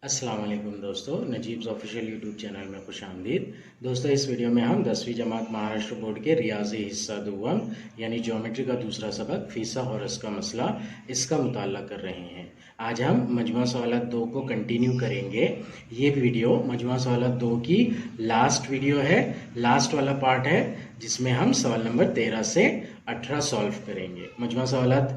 अस्सलाम वालेकुम दोस्तों, नजीब्स ऑफिशियल यूट्यूब चैनल में खुशामदीद। दोस्तों, इस वीडियो में हम 10वीं जमात महाराष्ट्र बोर्ड के रियाजी हिस्सा दुव्वम यानी ज्योमेट्री का दूसरा सबक फीसा और इसका मसला इसका मुताला कर रहे हैं। आज हम मजमूआ सवालात 2 को कंटिन्यू करेंगे। ये वीडियो मजमूआ सवालात 2 की लास्ट वीडियो है, लास्ट वाला पार्ट है, जिसमें हम सवाल नंबर 13 से 18 सॉल्व करेंगे। मजमूआ सवालात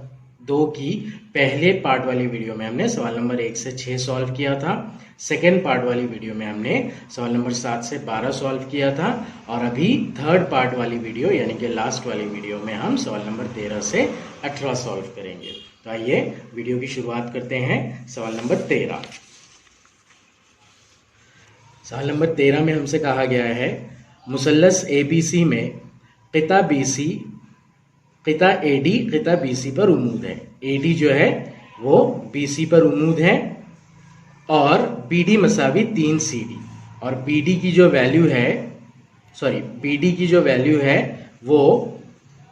2 की पहले पार्ट वाली वीडियो में हमने सवाल नंबर 1 से 6 सॉल्व किया था। सेकेंड पार्ट वाली वीडियो में हमने सवाल नंबर 7 से 12 सॉल्व किया था। और अभी थर्ड पार्ट वाली वीडियो यानी कि लास्ट वाली वीडियो में हम सवाल नंबर 13 से 18 सॉल्व करेंगे। तो आइए वीडियो की शुरुआत करते हैं। सवाल नंबर 13। सवाल नंबर 13 में हमसे कहा गया है मुसल्लस एबीसी में क़िता बीसी क़िता एडी क़िता बीसी पर उमूद है। एडी जो है वो बीसी पर उमूद है और बीडी मसावी 3 सीडी और बीडी की जो वैल्यू है वो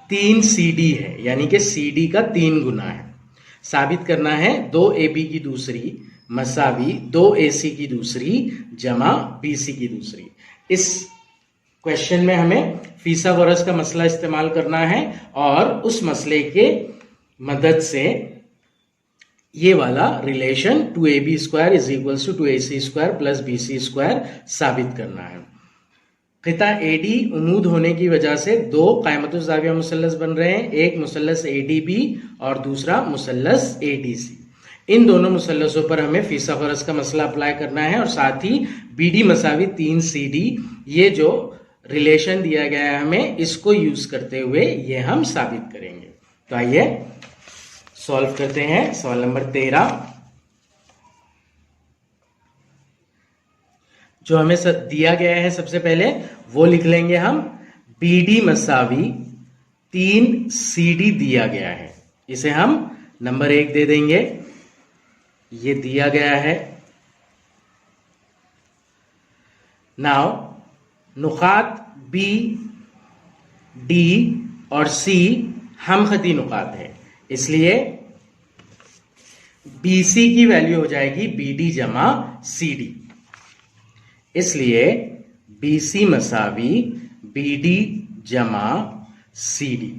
3 सीडी है, यानी कि सीडी का 3 गुना है। साबित करना है 2 एबी की दूसरी मसावी 2 एसी की दूसरी जमा बीसी की दूसरी। इस क्वेश्चन में हमें फीसागोरस का मसला इस्तेमाल करना है और उस मसले के मदद से ये वाला रिलेशन 2ab² = 2ac² + bc² साबित करना है। क़िता एडी उमूद होने की वजह से 2 क़ायमतुज़ ज़ाविया मुसल्लस बन रहे हैं, एक मुसल्लस एडीबी और दूसरा मुसल्लस एडीसी। इन दोनों मुसल्लसों पर हमें फीसागोरस का मसला अप्लाई करना है और साथ ही बीडी मसावी 3 सीडी, ये जो रिलेशन दिया गया है हमें, इसको यूज करते हुए ये हम साबित करेंगे। तो आइए सॉल्व करते हैं। सवाल नंबर 13 जो हमें दिया गया है, सबसे पहले वो लिख लेंगे हम। बीडी मसावी 3 सीडी दिया गया है, इसे हम नंबर 1 दे देंगे। ये दिया गया है। नाउ नुकात बी डी और सी हम खती नुकात है, इसलिए बीसी की वैल्यू हो जाएगी बीडी जमा सीडी। इसलिए बीसी मसावी बीडी जमा सीडी।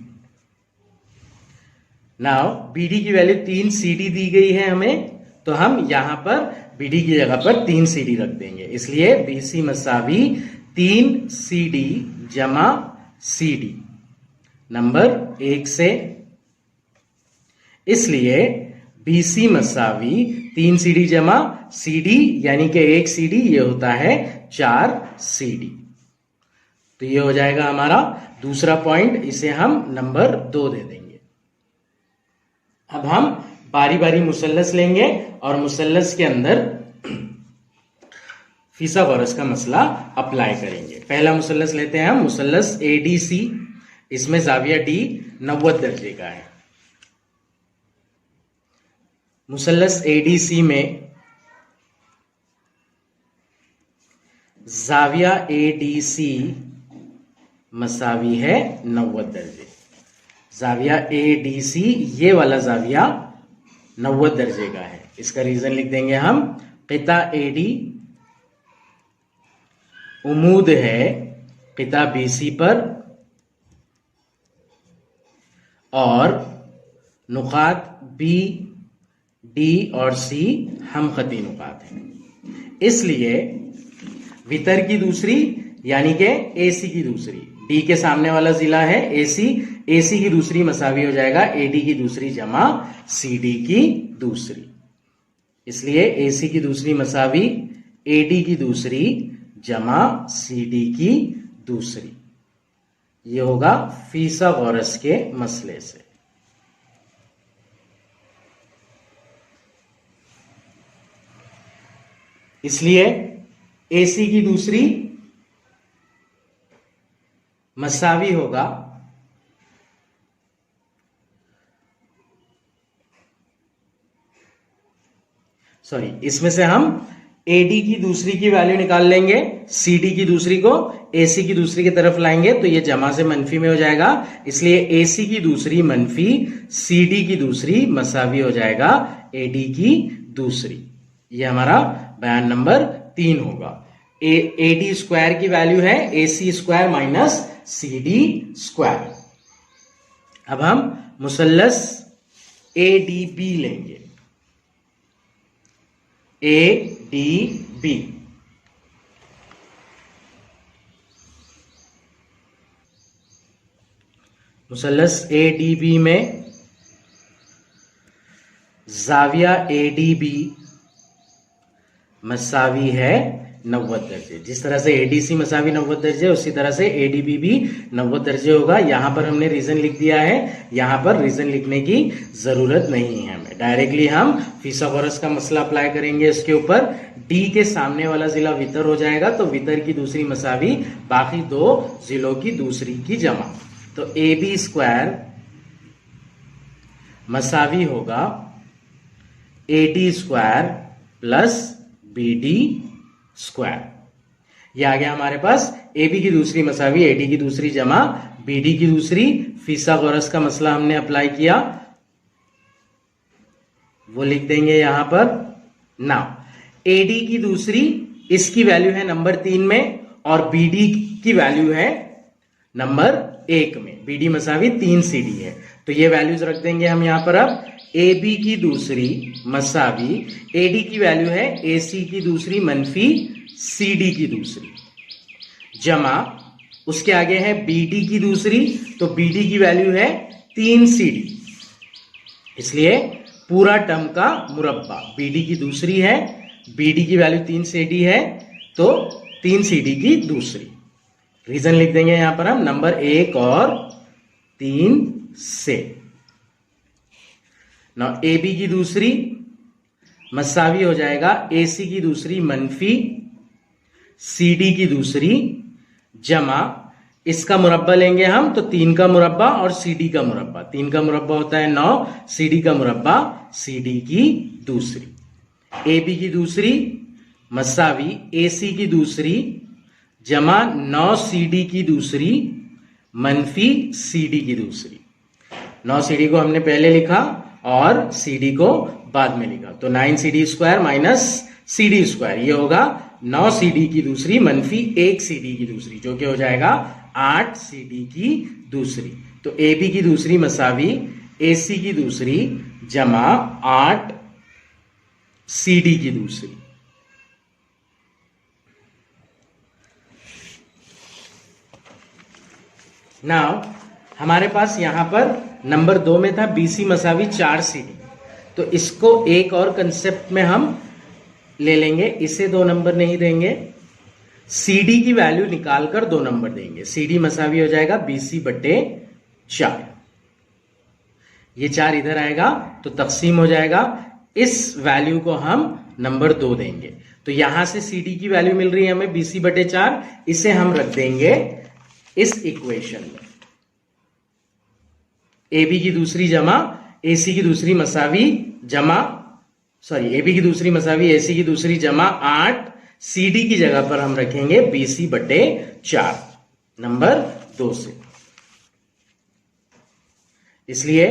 नाउ बीडी की वैल्यू 3 सीडी दी गई है हमें, तो हम यहां पर बीडी की जगह पर 3 सीडी रख देंगे। इसलिए बीसी मसावी 3 सीडी जमा सीडी नंबर 1 से। इसलिए बीसी मसावी 3 सीडी जमा सीडी यानी कि 1 सीडी, ये होता है 4 सीडी। तो ये हो जाएगा हमारा दूसरा पॉइंट, इसे हम नंबर 2 दे देंगे। अब हम बारी बारी मुसल्लस लेंगे और मुसल्लस के अंदर फीसागोरस का मसला अप्लाई करेंगे। पहला मुसल्लस लेते हैं हम, मुसल्लस एडीसी। इसमें ज़ाविया डी 90 दर्जे का है। मुसल्लस एडीसी में ज़ाविया एडीसी मसावी है 90 दर्जे। ज़ाविया एडीसी ये वाला ज़ाविया 90 दर्जे का है। इसका रीजन लिख देंगे हम। क़िता एडी उमूद है क़िता बीसी पर और नुकात बी डी और सी हम खती नुकात हैं। इसलिए वितर की दूसरी यानी कि एसी की दूसरी, डी के सामने वाला जिला है एसी, एसी की दूसरी मसावी हो जाएगा एडी की दूसरी जमा सीडी की दूसरी। इसलिए एसी की दूसरी मसावी एडी की दूसरी जमा सीडी की दूसरी। ये होगा फीसागोरस के मसले से। इसलिए एसी की दूसरी मसावी होगा इसमें से हम AD की दूसरी की वैल्यू निकाल लेंगे, CD की दूसरी को AC की दूसरी की तरफ लाएंगे तो ये जमा से मनफी में हो जाएगा, इसलिए AC की दूसरी मनफी CD की दूसरी मसावी हो जाएगा AD की दूसरी। ये हमारा बयान नंबर 3 होगा। AD स्क्वायर की वैल्यू है AC square minus CD square. अब हम मुसल्लस ADB लेंगे, ADB मुसल्लस ADB में जाविया ADB मसावी है 90 दर्जे। जिस तरह से ADC मसावी 90 दर्जे उसी तरह से ADB भी 90 दर्जे होगा। यहां पर हमने रीजन लिख दिया है, यहां पर रीजन लिखने की जरूरत नहीं है हमें, डायरेक्टली हम फिसागोरस का मसला अप्लाई करेंगे इसके ऊपर। D के सामने वाला जिला वितर हो जाएगा तो वितर की दूसरी मसावी बाकी दो जिलों की दूसरी की जमा, तो AB स्क्वायर मसावी होगा AD square plus BD square. ये आ गया हमारे पास AB की दूसरी मसावी AD की दूसरी जमा BD की दूसरी। फिसागोरस का मसला हमने अप्लाई किया, वो लिख देंगे यहां पर। नाउ AD की दूसरी, इसकी वैल्यू है नंबर 3 में और BD की वैल्यू है नंबर 1 में। BD मसावी 3 CD है तो ये वैल्यूज रख देंगे हम यहां पर। अब AB की दूसरी मसावी AD की वैल्यू है AC की दूसरी मनफी CD की दूसरी जमा, उसके आगे है BD की दूसरी तो BD की वैल्यू है 3 CD, इसलिए पूरा टर्म का मुरब्बा BD की दूसरी है, BD की वैल्यू 3 CD है तो 3 CD की दूसरी। रीजन लिख देंगे यहां पर हम नंबर 1 और 3 से। ना AB की दूसरी मसावी हो जाएगा AC की दूसरी मनफी CD की दूसरी जमा, इसका मुरब्बा लेंगे हम तो 3 का मुरब्बा और CD का मुरब्बा। 3 का मुरब्बा होता है 9, CD का मुरब्बा CD की दूसरी। AB की दूसरी मसावी AC की दूसरी जमा 9 CD की दूसरी मनफी CD की दूसरी। 9 CD को हमने पहले लिखा और CD को बाद में लिखा तो 9 CD square minus CD square, ये होगा 9 CD की दूसरी मनफी 1 CD की दूसरी, जो कि हो जाएगा 8 CD की दूसरी। तो AB की दूसरी मसावी AC की दूसरी जमा 8 CD की दूसरी। नाउ हमारे पास यहां पर नंबर 2 में था BC मसावी 4 CD, तो इसको एक और कंसेप्ट में हम ले लेंगे, इसे 2 नंबर नहीं देंगे, CD की वैल्यू निकालकर 2 नंबर देंगे। CD मसावी हो जाएगा BC बटे 4, ये 4 इधर आएगा तो तकसीम हो जाएगा, इस वैल्यू को हम नंबर 2 देंगे। तो यहां से CD की वैल्यू मिल रही है हमें BC बटे 4, इसे हम रख देंगे इस इक्वेशन में। AB की दूसरी जमा AC की दूसरी मसावी जमा AB की दूसरी मसावी AC की दूसरी जमा 8 CD की जगह पर हम रखेंगे BC बटे 4 नंबर 2 से। इसलिए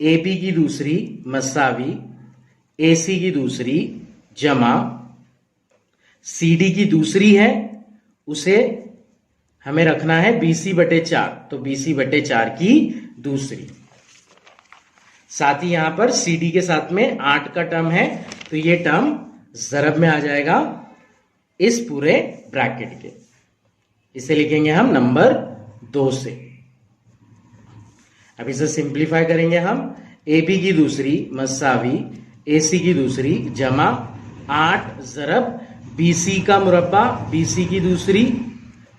AB की दूसरी मसावी AC की दूसरी जमा CD की दूसरी है, उसे हमें रखना है BC बटे 4 तो BC बटे 4 की दूसरी। साथ ही यहां पर CD के साथ में 8 का टर्म है तो ये टर्म ज़रब में आ जाएगा इस पूरे ब्रैकेट के, इसे लिखेंगे हम नंबर 2 से। अब इसे सिंप्लीफाई करेंगे हम। AB की दूसरी मसावी AC की दूसरी जमा 8 ज़रब BC का मुरब्बा BC की दूसरी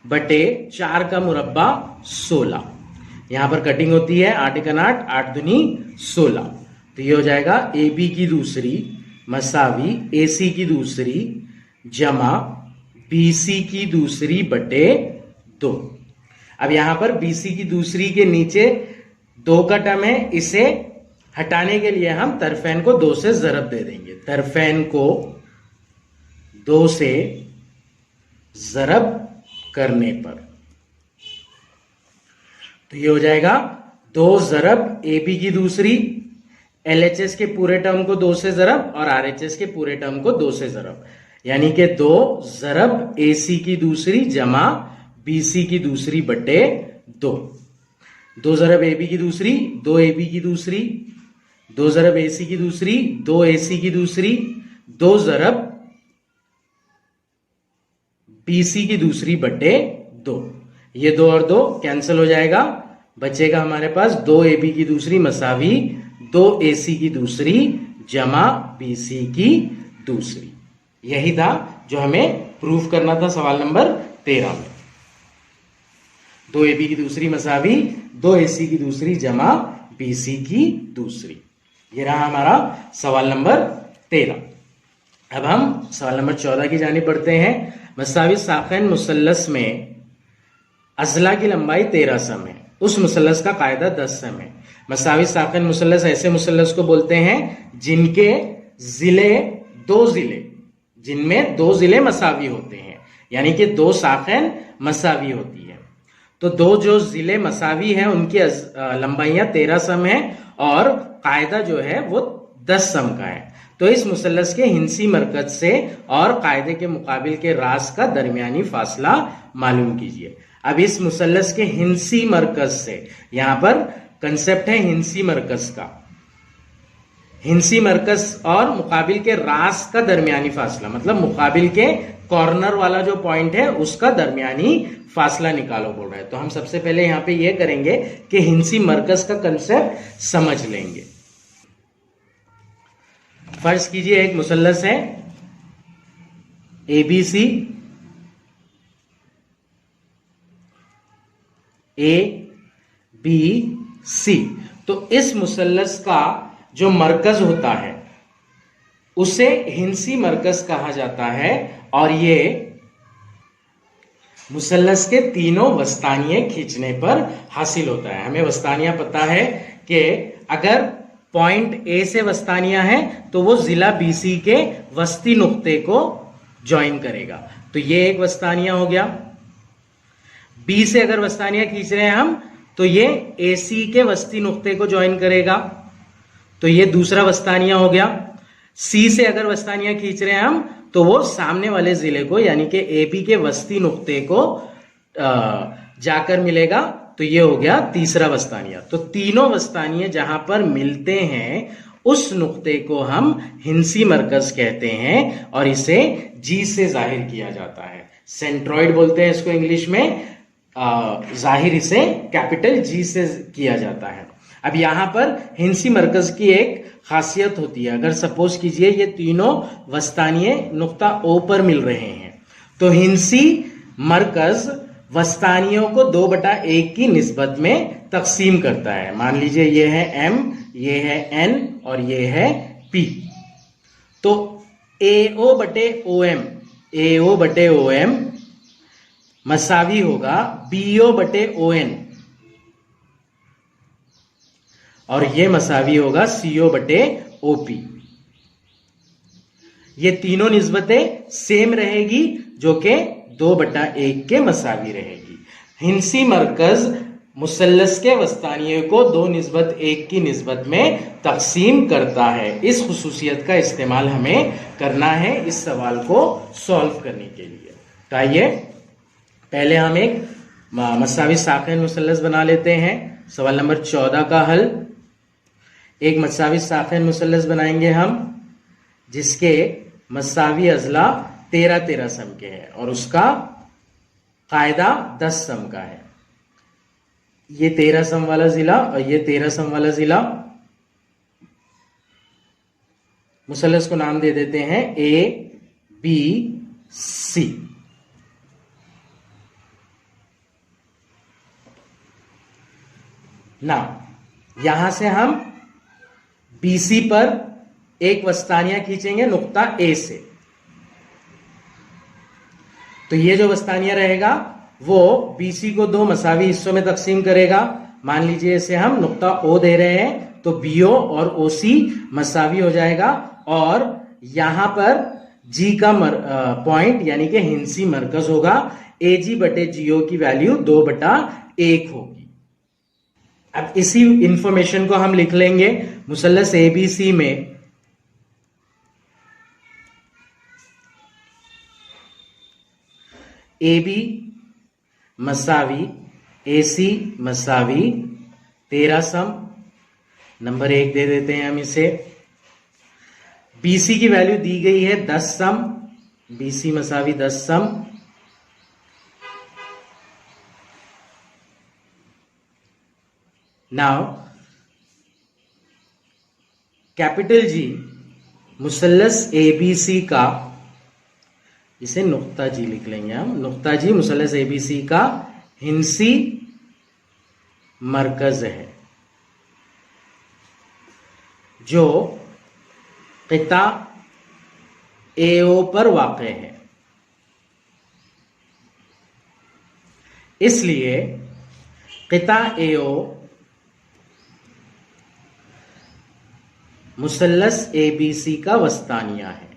बटे 4 का मुरब्बा 16। यहां पर कटिंग होती है 8 एकन 8, 8 दूनी 16, तो ये हो जाएगा AB की दूसरी मसावी AC की दूसरी जमा BC की दूसरी बटे 2। अब यहां पर BC की दूसरी के नीचे 2 का टर्म है, इसे हटाने के लिए हम तरफैन को 2 से ज़रब दे देंगे। तरफैन को 2 से ज़रब करने पर। तो ये हो जाएगा 2 ज़रब AB की दूसरी, LHS के पूरे टर्म को 2 से ज़रब और RHS के पूरे टर्म को 2 से ज़रब, यानी कि 2 ज़रब AC की दूसरी जमा BC की दूसरी बटे 2। 2 ज़रब AB की दूसरी, 2 AB की दूसरी, 2 ज़रब AC की दूसरी, 2 AC की दूसरी, 2 ज़रब BC की दूसरी बटे 2। ये 2 और 2 कैंसिल हो जाएगा, बचेगा हमारे पास 2 AB की दूसरी मसावी 2 AC की दूसरी जमा BC की दूसरी। यही था जो हमें प्रूफ करना था सवाल नंबर 13 में। 2 AB की दूसरी मसावी 2 AC की दूसरी जमा BC की दूसरी। ये रहा हमारा सवाल नंबर 13। अब हम सवाल नंबर 14 की जानिब बढ़ते हैं। मसावी साखैन मुसल्लस में अज़ला की लंबाई 13 सम है, उस मुसल्लस का कायदा 10 सम है। मसावी साखैन मुसल्लस ऐसे मुसल्लस को बोलते हैं जिनके जिनमें 2 जिले मसावी होते हैं, यानी कि 2 साखैन मसावी होती है। तो 2 जो जिले मसावी हैं उनकी लंबाइयां 13 सम है और कायदा जो है वो 10 सम का है। तो इस मुसल्लस के हिंसी मरकज से और कायदे के मुकाबिल के रास का दरमियानी फासला मालूम कीजिए। अब इस मुसल्लस के हिंसी मरकज से, यहां पर कंसेप्ट है हिंसी मरकज का, हिंसी मरकज और मुकाबिल के रास का दरमियानी फासला, मतलब मुकाबिल के कॉर्नर वाला जो पॉइंट है उसका दरमियानी फासला निकालो बोल रहा है। तो हम सबसे पहले यहां पे ये करेंगे कि हिंसी मरकज का कंसेप्ट समझ लेंगे। फर्ज कीजिए एक मुसल्लस है ABC, ABC। तो इस मुसल्लस का जो मरकज होता है उसे हिंसी मरकज कहा जाता है और ये मुसल्लस के तीनों वस्तानिये खींचने पर हासिल होता है। हमें वस्तानियां पता है कि अगर पॉइंट A से वस्तानियां हैं तो वो जिला BC के वस्ती नुक्ते को ज्वाइन करेगा। तो ये एक वस्तानिया हो गया। B से अगर वस्तानियां खींच रहे हैं हम तो ये AC के वस्ती नुक्ते को ज्वाइन करेगा, तो ये दूसरा वस्तानिया हो गया। C से अगर वस्तानियां खींच रहे हैं हम तो वो सामने वाले जिले को यानी कि AB के वस्ती नुक्ते को जाकर मिलेगा, तो ये हो गया तीसरा वस्तानिया। तो तीनों वस्तानिये जहां पर मिलते हैं उस नुक्ते को हम हिंसी मरकज कहते हैं और इसे G से जाहिर किया जाता है। सेंट्रॉइड बोलते हैं इसको इंग्लिश में, जाहिर इसे कैपिटल G से किया जाता है। अब यहां पर हिंसी मरकज की एक खासियत होती है। अगर सपोज कीजिए ये तीनों वस्तानिये नुक्ता O पर मिल रहे हैं तो हिंसी मरकज वस्तानियों को 2/1 की निस्बत में तकसीम करता है। मान लीजिए ये है M, ये है N और ये है P। तो AO बटे OM मसावी होगा BO बटे ON और ये मसावी होगा CO बटे OP। ये तीनों निस्बतें सेम रहेगी जो कि 2/1 के मसावी रहेगी। हिंसी मरकज मुसल्लस के वस्तानिये को 2/1 की निस्बत में तकसीम करता है। इस खुसूसियत का इस्तेमाल हमें करना है इस सवाल को सॉल्व करने के लिए। तो आइए पहले हम एक मसावी साखैन मुसल्लस बना लेते हैं। सवाल नंबर 14 का हल। एक मसावी साखैन मुसल्लस बनाएंगे हम जिसके मसावी अज़ला 13 सम के हैं और उसका कायदा 10 सम का है। ये 13 सम वाला जिला और ये 13 सम वाला जिला। मुसल्लस को नाम दे देते हैं ABC। ना यहां से हम BC पर एक वस्तानिया खींचेंगे नुक्ता A से, तो ये जो वस्तानिया रहेगा वो BC को 2 मसावी हिस्सों में तकसीम करेगा। मान लीजिए इसे हम नुक्ता O दे रहे हैं तो BO और OC मसावी हो जाएगा और यहां पर जी का पॉइंट यानी कि हिंसी मरकज होगा। AG बटे GO की वैल्यू 2/1 होगी। अब इसी इंफॉर्मेशन को हम लिख लेंगे मुसल्लस ABC में। AB मसावी AC मसावी 13 सम, नंबर 1 दे देते हैं हम इसे। BC की वैल्यू दी गई है 10 सम, BC मसावी 10 सम। नाउ कैपिटल G मुसल्लस ABC का, इसे नुक्ता G लिख लेंगे हम, नुक्ता G मुसल्लस ABC का हिंसी मरकज है जो क़िता AO पर वाक़े है। इसलिए क़िता AO मुसल्लस ABC का वस्तानिया है।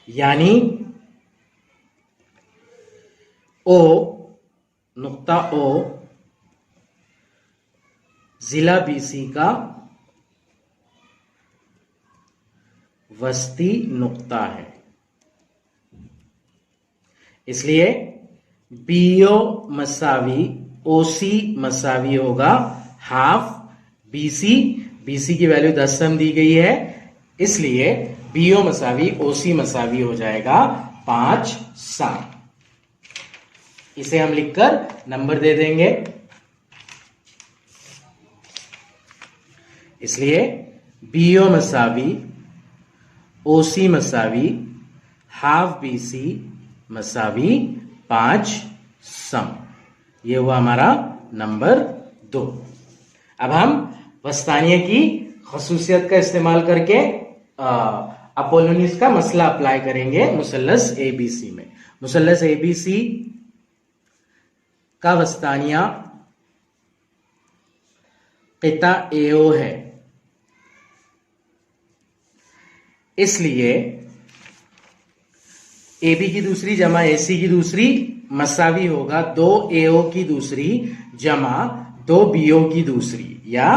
यानी O, नुक्ता O जिला BC का वस्ती नुक्ता है। इसलिए BO मसावी OC मसावी होगा हाफ BC की वैल्यू 10 सम दी गई है, इसलिए BO मसावी OC मसावी हो जाएगा 5 सम। इसे हम लिखकर नंबर दे देंगे। इसलिए BO मसावी OC मसावी हाफ BC मसावी 5 सम। ये हुआ हमारा नंबर 2। अब हम वस्तानिया की खसूसियत का इस्तेमाल करके अपोलोनीस का मसला अप्लाई करेंगे मुसल्लस ABC में। मुसल्लस ABC का वस्तानिया क़िता AO है, इसलिए AB की दूसरी जमा AC की दूसरी मसावी होगा 2 AO की दूसरी जमा 2 BO की दूसरी, या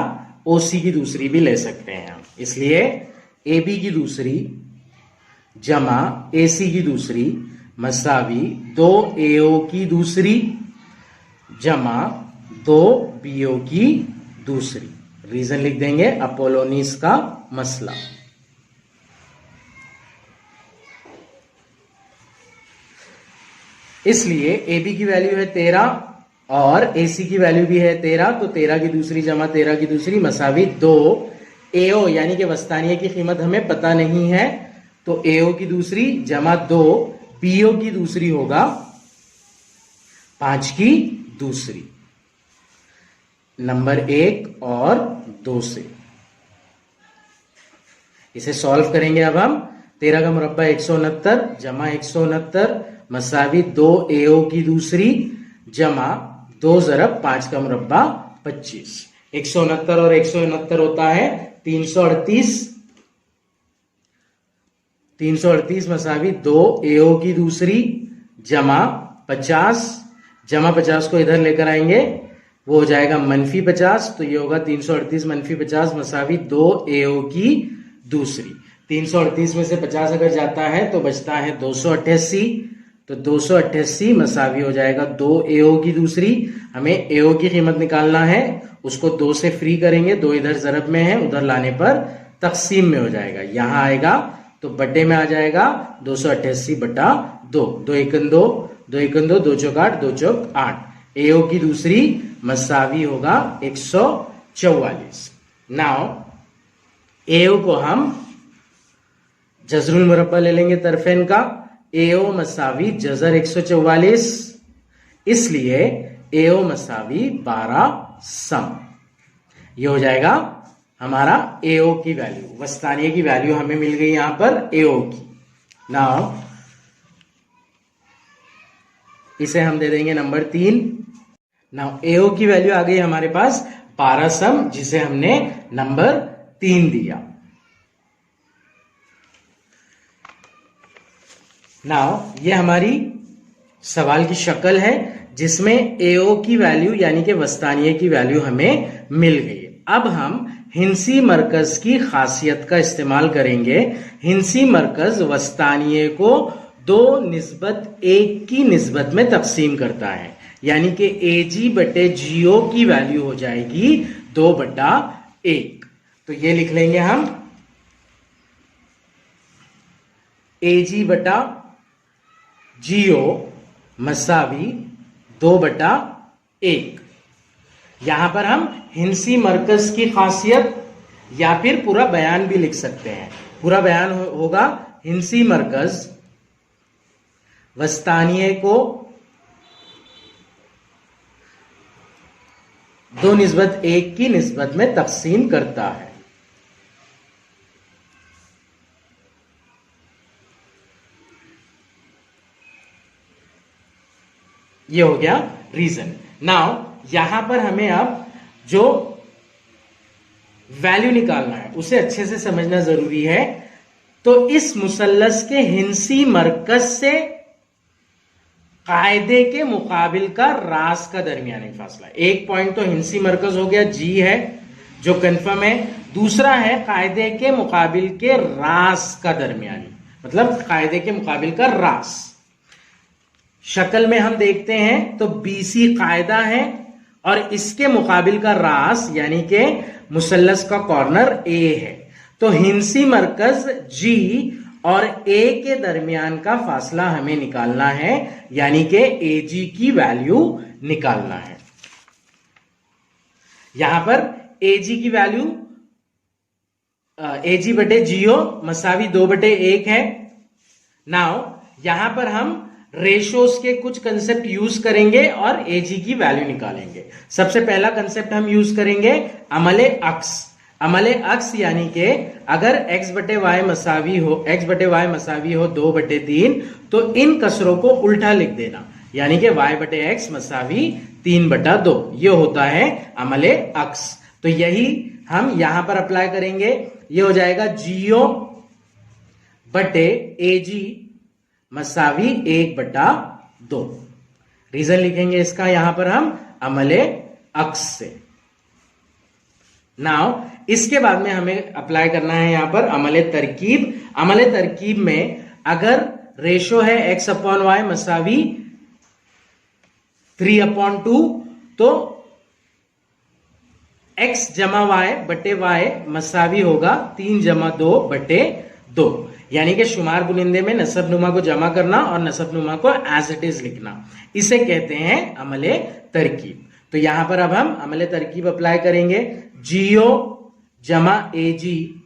OC की दूसरी भी ले सकते हैं हम। इसलिए AB की दूसरी जमा AC की दूसरी मसावी 2 AO की दूसरी जमा 2 BO की दूसरी। रीजन लिख देंगे अपोलोनीस का मसला। इसलिए AB की वैल्यू है 13 और AC की वैल्यू भी है 13, तो 13 की दूसरी जमा 13 की दूसरी मसावी 2 AO यानी कि वस्तानिया की कीमत हमें पता नहीं है, तो AO की दूसरी जमा 2 BO की दूसरी होगा 5 की दूसरी, नंबर 1 और 2 से। इसे सॉल्व करेंगे अब हम। 13 का मुरब्बा 169 जमा 169 मसावी 2 AO की दूसरी जमा 2 ज़रब 5 का मुरब्बा 25। 169 और 169 होता है 338। 338 मसावी 2 AO की दूसरी जमा 50, जमा 50 को इधर लेकर आएंगे, वो हो जाएगा -50, तो ये होगा 338 -50 मसावी 2 AO की दूसरी। 338 में से 50 अगर जाता है तो बचता है 288, तो 288 मसावी हो जाएगा 2 AO की दूसरी। हमें AO की कीमत निकालना है, उसको 2 से फ्री करेंगे, 2 इधर ज़रब में है, उधर लाने पर तकसीम में हो जाएगा, यहां आएगा तो बट्टे में आ जाएगा 288 बटा 2। 2 एकन 2, 2 एकन 2, 2 चौक 8, 2 चौक 8। AO की दूसरी मसावी होगा 144। नाउ AO को हम जजरुल मुरब्बा ले लेंगे तरफेन का। AO मसावी जजर 144, इसलिए AO मसावी 12 सम। ये हो जाएगा हमारा AO की वैल्यू। वस्तानिया की वैल्यू हमें मिल गई यहां पर AO की। नाउ इसे हम दे देंगे नंबर 3। नाउ AO की वैल्यू आ गई हमारे पास पारासम, जिसे हमने नंबर 3 दिया। नाउ ये हमारी सवाल की शक्ल है जिसमें एओ की वैल्यू यानी कि वस्तानिये की वैल्यू हमें मिल गई। अब हम हिंसी मरकज की खासियत का इस्तेमाल करेंगे। हिंसी मरकज वस्तानिये को 2:1 की निस्बत में तकसीम करता है, यानी कि एजी बटे जीओ की वैल्यू हो जाएगी 2/1। तो ये लिख लेंगे हम एजी बटा जीओ मसावी 2/1। यहां पर हम हिंसी मरकज की खासियत या फिर पूरा बयान भी लिख सकते हैं। पूरा बयान होगा हिंसी मरकज वस्तानिये को 2:1 की निस्बत में तकसीम करता है। ये हो गया रीजन। नाउ यहां पर हमें अब जो वैल्यू निकालना है उसे अच्छे से समझना जरूरी है। तो इस मुसल्लस के हिंसी मरकज से कायदे के मुकाबिल का रास का दरमियानी फासला। एक पॉइंट तो हिंसी मरकज हो गया, जी है जो कंफर्म है। दूसरा है कायदे के मुकाबिल के रास का दरमियानी, मतलब कायदे के मुकाबिल का रास। शक्ल में हम देखते हैं तो बीसी कायदा है और इसके मुकाबिल का रास यानी कि मुसल्लस का कॉर्नर ए है। तो हिंसी मरकज जी और ए के दरमियान का फासला हमें निकालना है, यानी कि एजी की वैल्यू निकालना है। यहां पर एजी की वैल्यू एजी बटे जीओ मसावी 2/1 है। नाउ यहां पर हम रेशोस के कुछ कंसेप्ट यूज करेंगे और एजी की वैल्यू निकालेंगे। सबसे पहला कंसेप्ट हम यूज करेंगे अमले अक्स। अमले अक्स यानी कि अगर x बटे वाई मसावी हो 2/3 तो इन कसरों को उल्टा लिख देना, यानी कि y बटे x मसावी 3/2। ये होता है अमले अक्स। तो यही हम यहां पर अप्लाई करेंगे। ये हो जाएगा जीओ बटे एजी मसावी 1/2। रीजन लिखेंगे इसका यहां पर हम अमले अक्स से। नाउ इसके बाद में हमें अप्लाई करना है यहां पर अमले तरकीब। अमले तरकीब में अगर रेशो है x/y मसावी 3/2 तो x जमा y बटे y मसावी होगा 3/2/2। यानी कि शुमार बुनिंदे में नसब नुमा को जमा करना और नसब नुमा को एज इट इज लिखना, इसे कहते हैं अमले तरकीब। तो यहां पर अब हम अमले तरकीब अप्लाई करेंगे। जीओ जमा एजी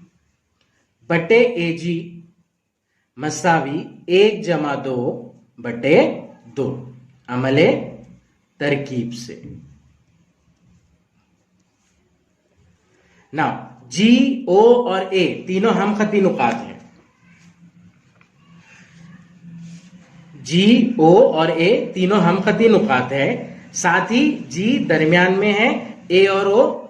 बटे एजी मसावी 1/2/2 अमले तरकीब से। नाउ जी, ओ और ए तीनों हम खती नुकात हैं। जी, ओ और ए तीनों हम खती नुकात है। साथ ही जी दरमियान में है, ए और ओ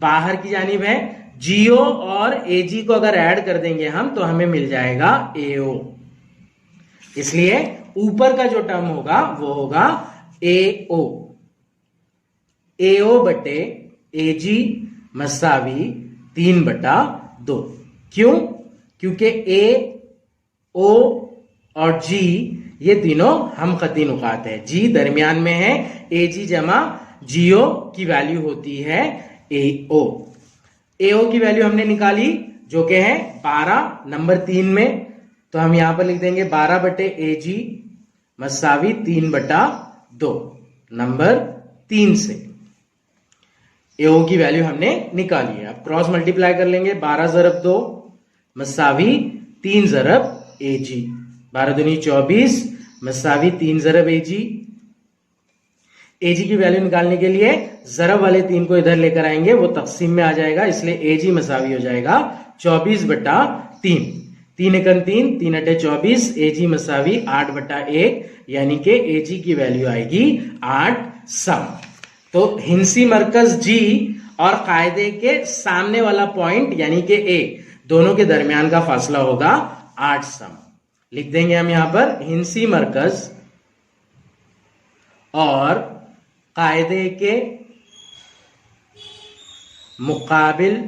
बाहर की जानिब है। जीओ और एजी को अगर ऐड कर देंगे हम तो हमें मिल जाएगा एओ। इसलिए ऊपर का जो टर्म होगा वो होगा एओ। एओ बटे एजी मसावी 3/2। क्यों? क्योंकि ए, ओ और जी ये तीनों हम खती नुकात है। जी दरमियान में है, एजी जमा जीओ की वैल्यू होती है एओ। एओ की वैल्यू हमने निकाली जो कि है 12 नंबर 3 में। तो हम यहां पर लिख देंगे 12 बटे एजी मसावी 3/2 नंबर 3 से। एओ की वैल्यू हमने निकाली है। अब क्रॉस मल्टीप्लाई कर लेंगे। 12 ज़रब 2 मसावी 3 ज़रब एजी। 12 दूनी 24 मसावी 3 ज़रब एजी। एजी की वैल्यू निकालने के लिए ज़रब वाले 3 को इधर लेकर आएंगे, वो तकसीम में आ जाएगा, इसलिए एजी मसावी हो जाएगा 24/3। 3 एकन 3, 3 अटे 24, एजी मसावी 8/1, यानी कि एजी की वैल्यू आएगी 8 सम। तो हिंसी मरकज जी और कायदे के सामने वाला पॉइंट यानी कि ए, दोनों के दरमियान का फासला होगा 8 सम। लिख देंगे हम यहां पर हिंसी मरकज और कायदे के मुकाबिल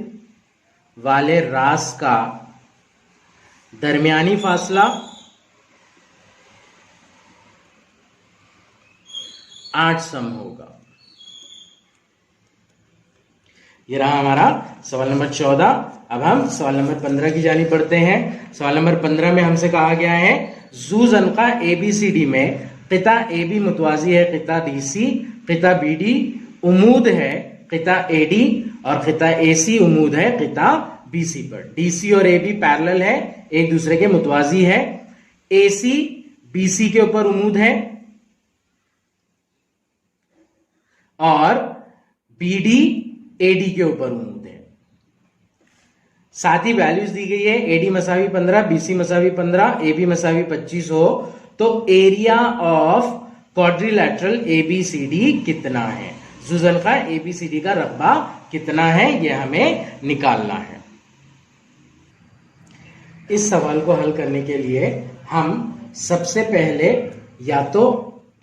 वाले रास का दरमियानी फासला 8 सम होगा। ये रहा हमारा सवाल नंबर 14। अब हम सवाल नंबर 15 की जानी पढ़ते हैं। सवाल नंबर 15 में हमसे कहा गया है जू जनका ABCD में क़िता AB मुतवाज़ी है क़िता DC, क़िता BD उमूद है क़िता AD और क़िता AC उमूद है क़िता BC पर। DC और AB पैरेलल है, एक दूसरे के मुतवाज़ी है। AC BC के ऊपर उमूद है और BD AD के ऊपर उमूद है। साथ ही वैल्यूज दी गई है AD मसावी 15, BC मसावी 15, AB मसावी 25 हो तो एरिया ऑफ क्वाड्रिलैटरल ABCD कितना है, जुजन का ABCD का रकबा कितना है, यह हमें निकालना है। इस सवाल को हल करने के लिए हम सबसे पहले या तो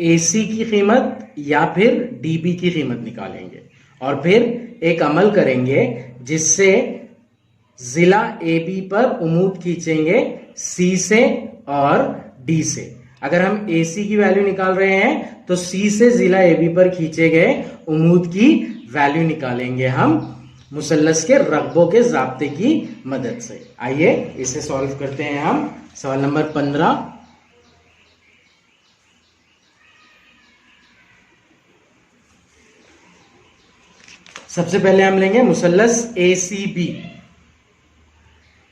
AC की कीमत या फिर DB की कीमत निकालेंगे और फिर एक अमल करेंगे जिससे जिला AB पर उमूद खींचेंगे C से और D से। अगर हम AC की वैल्यू निकाल रहे हैं तो C से जिला AB पर खींचे गए उमूद की वैल्यू निकालेंगे हम मुसल्लस के रकबों के जाब्ते की मदद से। आइए इसे सॉल्व करते हैं हम। सवाल नंबर 15। सबसे पहले हम लेंगे मुसल्लस ACB।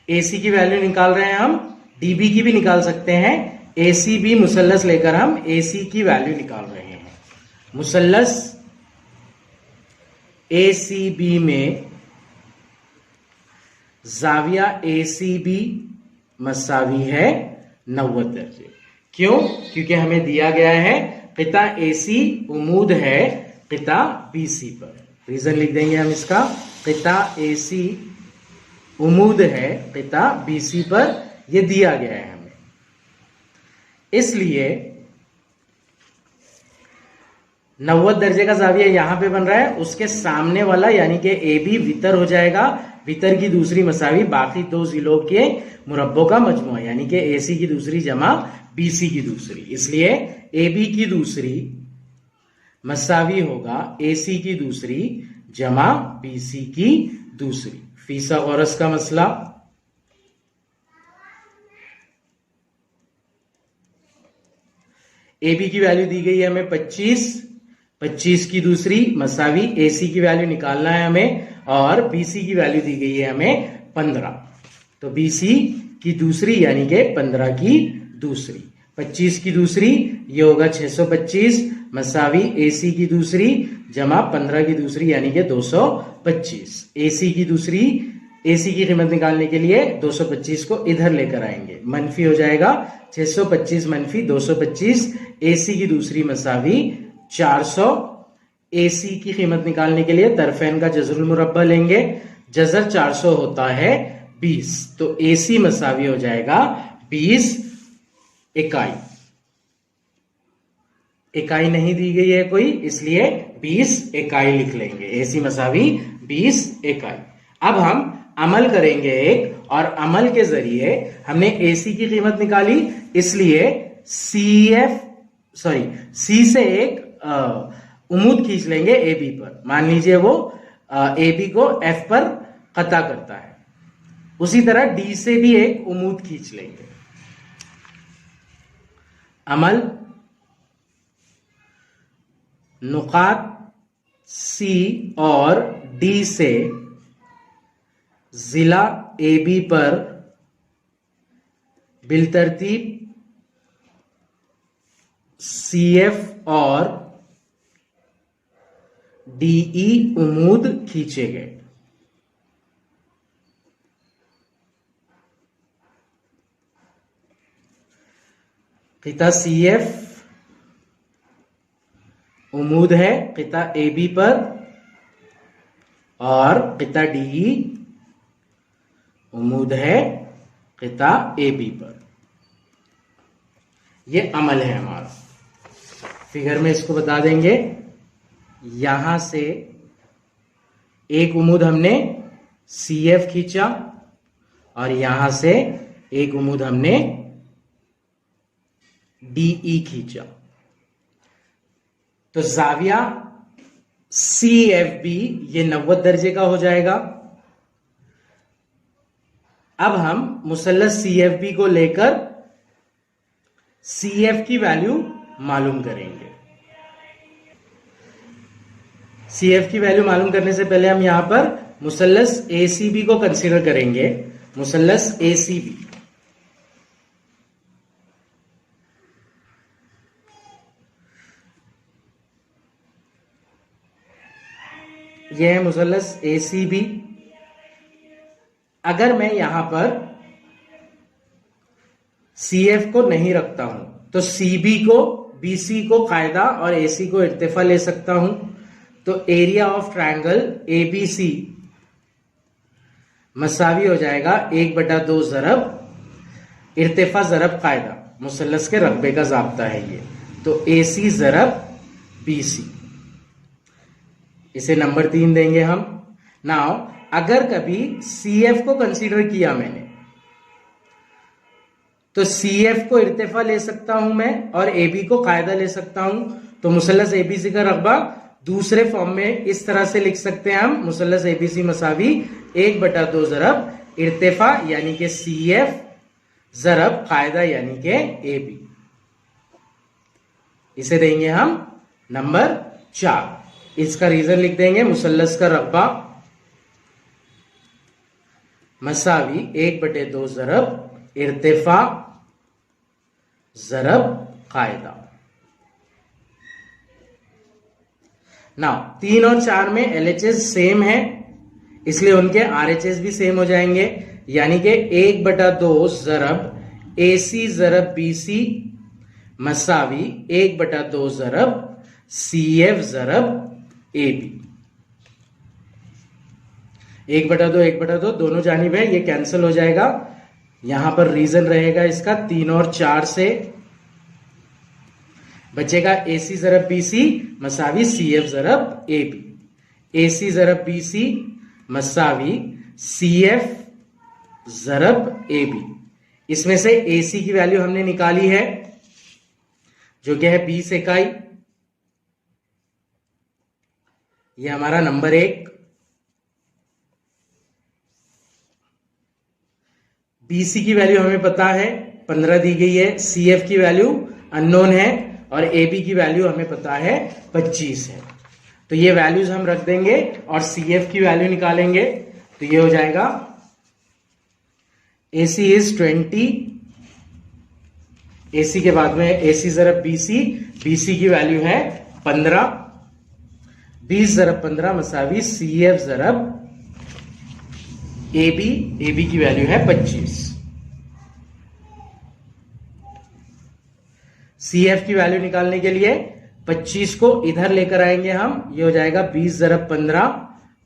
AC की वैल्यू निकाल रहे हैं हम, DB की भी निकाल सकते हैं। ACB मुसल्लस लेकर हम AC की वैल्यू निकाल रहे हैं। मुसल्लस ACB में जाविया ACB मसावी है 90 दर्जे। क्यों? क्योंकि हमें दिया गया है क़िता AC उमूद है क़िता BC पर। रीजन लिख देंगे हम इसका, क़िता AC उमूद है क़िता BC पर, यह दिया गया है हमें। इसलिए 90 दर्जे का जाविया यहां पे बन रहा है, उसके सामने वाला यानी कि AB वितर हो जाएगा। वितर की दूसरी मसावी बाकी दो जिलों के मुरब्बों का मजमुआ यानी कि AC की दूसरी जमा BC की दूसरी। इसलिए AB की दूसरी मसावी होगा AC की दूसरी जमा BC की दूसरी। फीसागोरस का मसला, AB की वैल्यू दी गई है हमें 25, 25 की दूसरी मसावी AC की वैल्यू निकालना है हमें और BC की वैल्यू दी गई है हमें 15। तो BC की दूसरी यानी कि 15 की दूसरी, 25 की दूसरी ये होगा 625 मसावी AC की दूसरी जमा 15 की दूसरी यानी कि 225। AC की दूसरी, AC की कीमत निकालने के लिए 225 को इधर लेकर आएंगे, मनफी हो जाएगा 625 मनफी 225। AC की दूसरी मसावी 400। AC की कीमत निकालने के लिए तरफेन का जजरुल मुरब्बा लेंगे, जजर 400 होता है 20, तो AC मसावी हो जाएगा 20 इकाई। इकाई नहीं दी गई है कोई, इसलिए 20 इकाई लिख लेंगे। AC मसावी 20 इकाई। अब हम अमल करेंगे एक, और अमल के जरिए हमने AC की कीमत निकाली, इसलिए C से एक उमूद खींच लेंगे AB पर। मान लीजिए वो AB को F पर कता करता है, उसी तरह D से भी एक उमूद खींच लेंगे। अमल, नुकात C और D से जिला AB पर बिलतरतीब CF और DE उमूद खींचे गए। क़िता CF उमूद है क़िता AB पर और क़िता डी उमूद है क़िता ए बी पर। ये अमल है हमारा। फिगर में इसको बता देंगे। यहां से एक उमूद हमने सी एफ खींचा और यहां से एक उमूद हमने डीई खींचा, तो जाविया सी एफ बी ये 90 दर्जे का हो जाएगा। अब हम मुसल्लस सी एफ बी को लेकर सी एफ की वैल्यू मालूम करेंगे। सी एफ की वैल्यू मालूम करने से पहले हम यहां पर मुसल्लस ए सी बी को कंसीडर करेंगे। मुसल्लस ए सी बी, यह है मुसल्लस ए सी बी। अगर मैं यहां पर सी एफ को नहीं रखता हूं तो सी बी को, बी सी को कायदा और ए सी को इर्तिफा ले सकता हूं। तो area of triangle A B C मसावी हो जाएगा 1/2 ज़रब इर्तिफा ज़रब कायदा, मुसल्लस के रकबे का ज़ाब्ता है ये। तो ए सी ज़रब बी सी, इसे नंबर 3 देंगे हम। नाउ अगर कभी सी एफ को कंसीडर किया मैंने तो सी एफ को इर्तिफा ले सकता हूं मैं और ए बी को कायदा ले सकता हूं। तो मुसल्लस ए बी सी का रकबा दूसरे फॉर्म में इस तरह से लिख सकते हैं हम, मुसल्लस ए बी सी मसावी 1/2 ज़रब इर्तिफा यानी कि सी एफ ज़रब कायदा यानी कि ए बी। इसे देंगे हम नंबर 4। इसका रीजन लिख देंगे, मुसल्लस का रकबा मसावी 1/2 ज़रब इर्तिफा ज़रब कायदा। ना 3 और 4 में LHS सेम है, इसलिए उनके RHS भी सेम हो जाएंगे, यानी कि 1/2 ज़रब AC ज़रब BC मसावी 1/2 ज़रब CF ज़रब AB। 1/2 1/2 दोनों जानिब है, ये कैंसिल हो जाएगा। यहां पर रीजन रहेगा इसका 3 और 4 से बचेगा AC ज़रब BC मसावी CF ज़रब AB। AC ज़रब BC मसावी CF ज़रब AB। इसमें से AC की वैल्यू हमने निकाली है जो कि है 20 इकाई, ये हमारा नंबर 1। BC की वैल्यू हमें पता है 15 दी गई है, CF की वैल्यू अननोन है और AB की वैल्यू हमें पता है 25 है। तो ये वैल्यूज हम रख देंगे और CF की वैल्यू निकालेंगे। तो ये हो जाएगा AC इज 20, AC के बाद में AC ज़रब BC, BC की वैल्यू है 15, 20 ज़रब 15 मसावी CF ज़रब AB, AB की वैल्यू है 25। CF की वैल्यू निकालने के लिए 25 को इधर लेकर आएंगे हम, ये हो जाएगा 20 ज़रब 15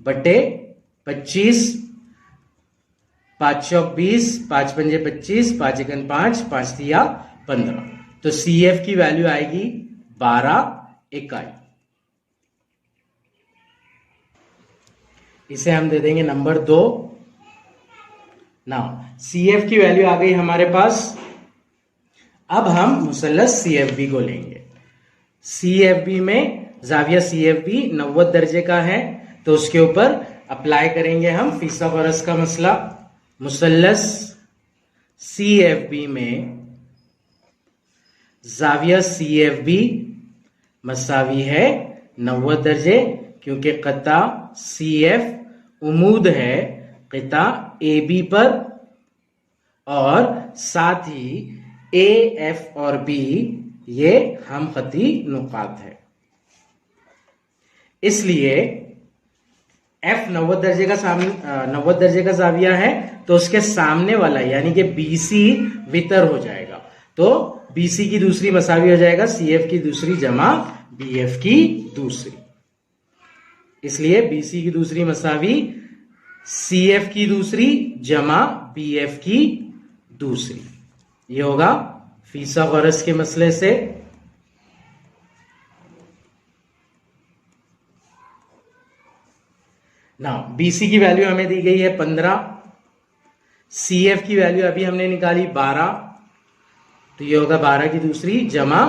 बटे 25, 5 चौक 20, 5 पंजे 25, 5 एकन 5, 5 तिया 15। तो CF की वैल्यू आएगी 12 इकाई। इसे हम दे देंगे नंबर 2। नाउ CF की वैल्यू आ गई हमारे पास। अब हम मुसल्लस CFB को लेंगे। CFB में जाविया CFB 90 दर्जे का है, तो उसके ऊपर अप्लाई करेंगे हम फीसा बरस का मसला। मुसल्लस CFB में जाविया CFB मसावी है 90 दर्जे, क्योंकि क़िता CF उमूद है क़िता AB पर और साथ ही A, F और B ये हम ख़ती नुकात है। इसलिए F 90 दर्जे का 90 दर्जे का जाविया है, तो उसके सामने वाला यानी कि BC वितर हो जाएगा। तो BC की दूसरी मसावी हो जाएगा CF की दूसरी जमा BF की दूसरी। इसलिए BC की दूसरी मसावी CF की दूसरी जमा BF की दूसरी। ये होगा फीसागोरस के मसले से। ना BC की वैल्यू हमें दी गई है 15, CF की वैल्यू अभी हमने निकाली 12, तो ये होगा 12 की दूसरी जमा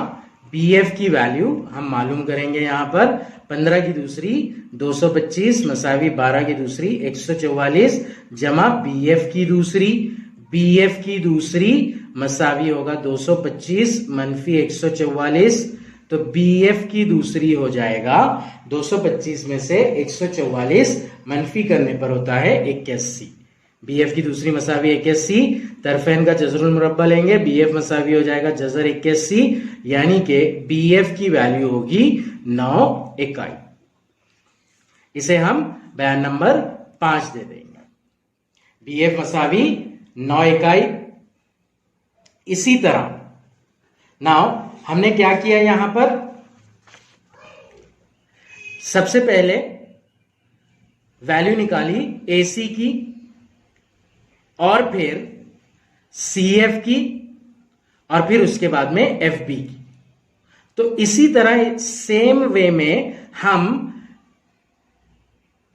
BF की वैल्यू हम मालूम करेंगे यहां पर 15 की दूसरी 225 मसावी 12 की दूसरी 144 जमा BF की दूसरी, BF की दूसरी मसावी होगा 225 मनफी 144, तो BF की दूसरी हो जाएगा 225 में से 144 मनफी करने पर होता है 81। BF की दूसरी मसावी 81, तरफेन का जजरुल मुरब्बा लेंगे, BF मसावी हो जाएगा जजर 81, यानी कि BF की वैल्यू होगी 9 इकाई। इसे हम बयान नंबर 5 दे देंगे। BF मसावी 9 इकाई। इसी तरह नाउ हमने क्या किया यहां पर, सबसे पहले वैल्यू निकाली AC की और फिर CF की और फिर उसके बाद में FB की। तो इसी तरह सेम वे में हम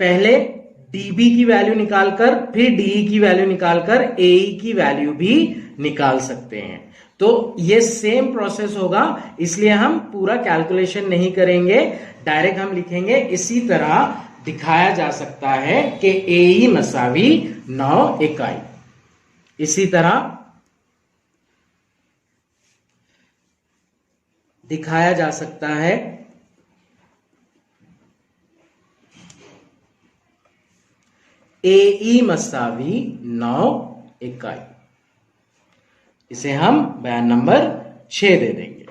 पहले DB की वैल्यू निकालकर फिर DE की वैल्यू निकालकर AE की वैल्यू भी निकाल सकते हैं। तो ये सेम प्रोसेस होगा, इसलिए हम पूरा कैलकुलेशन नहीं करेंगे, डायरेक्ट हम लिखेंगे इसी तरह दिखाया जा सकता है कि AE मसावी 9 इकाई। इसी तरह दिखाया जा सकता है AE मसावी 9 इकाई। इसे हम बयान नंबर 6 दे देंगे।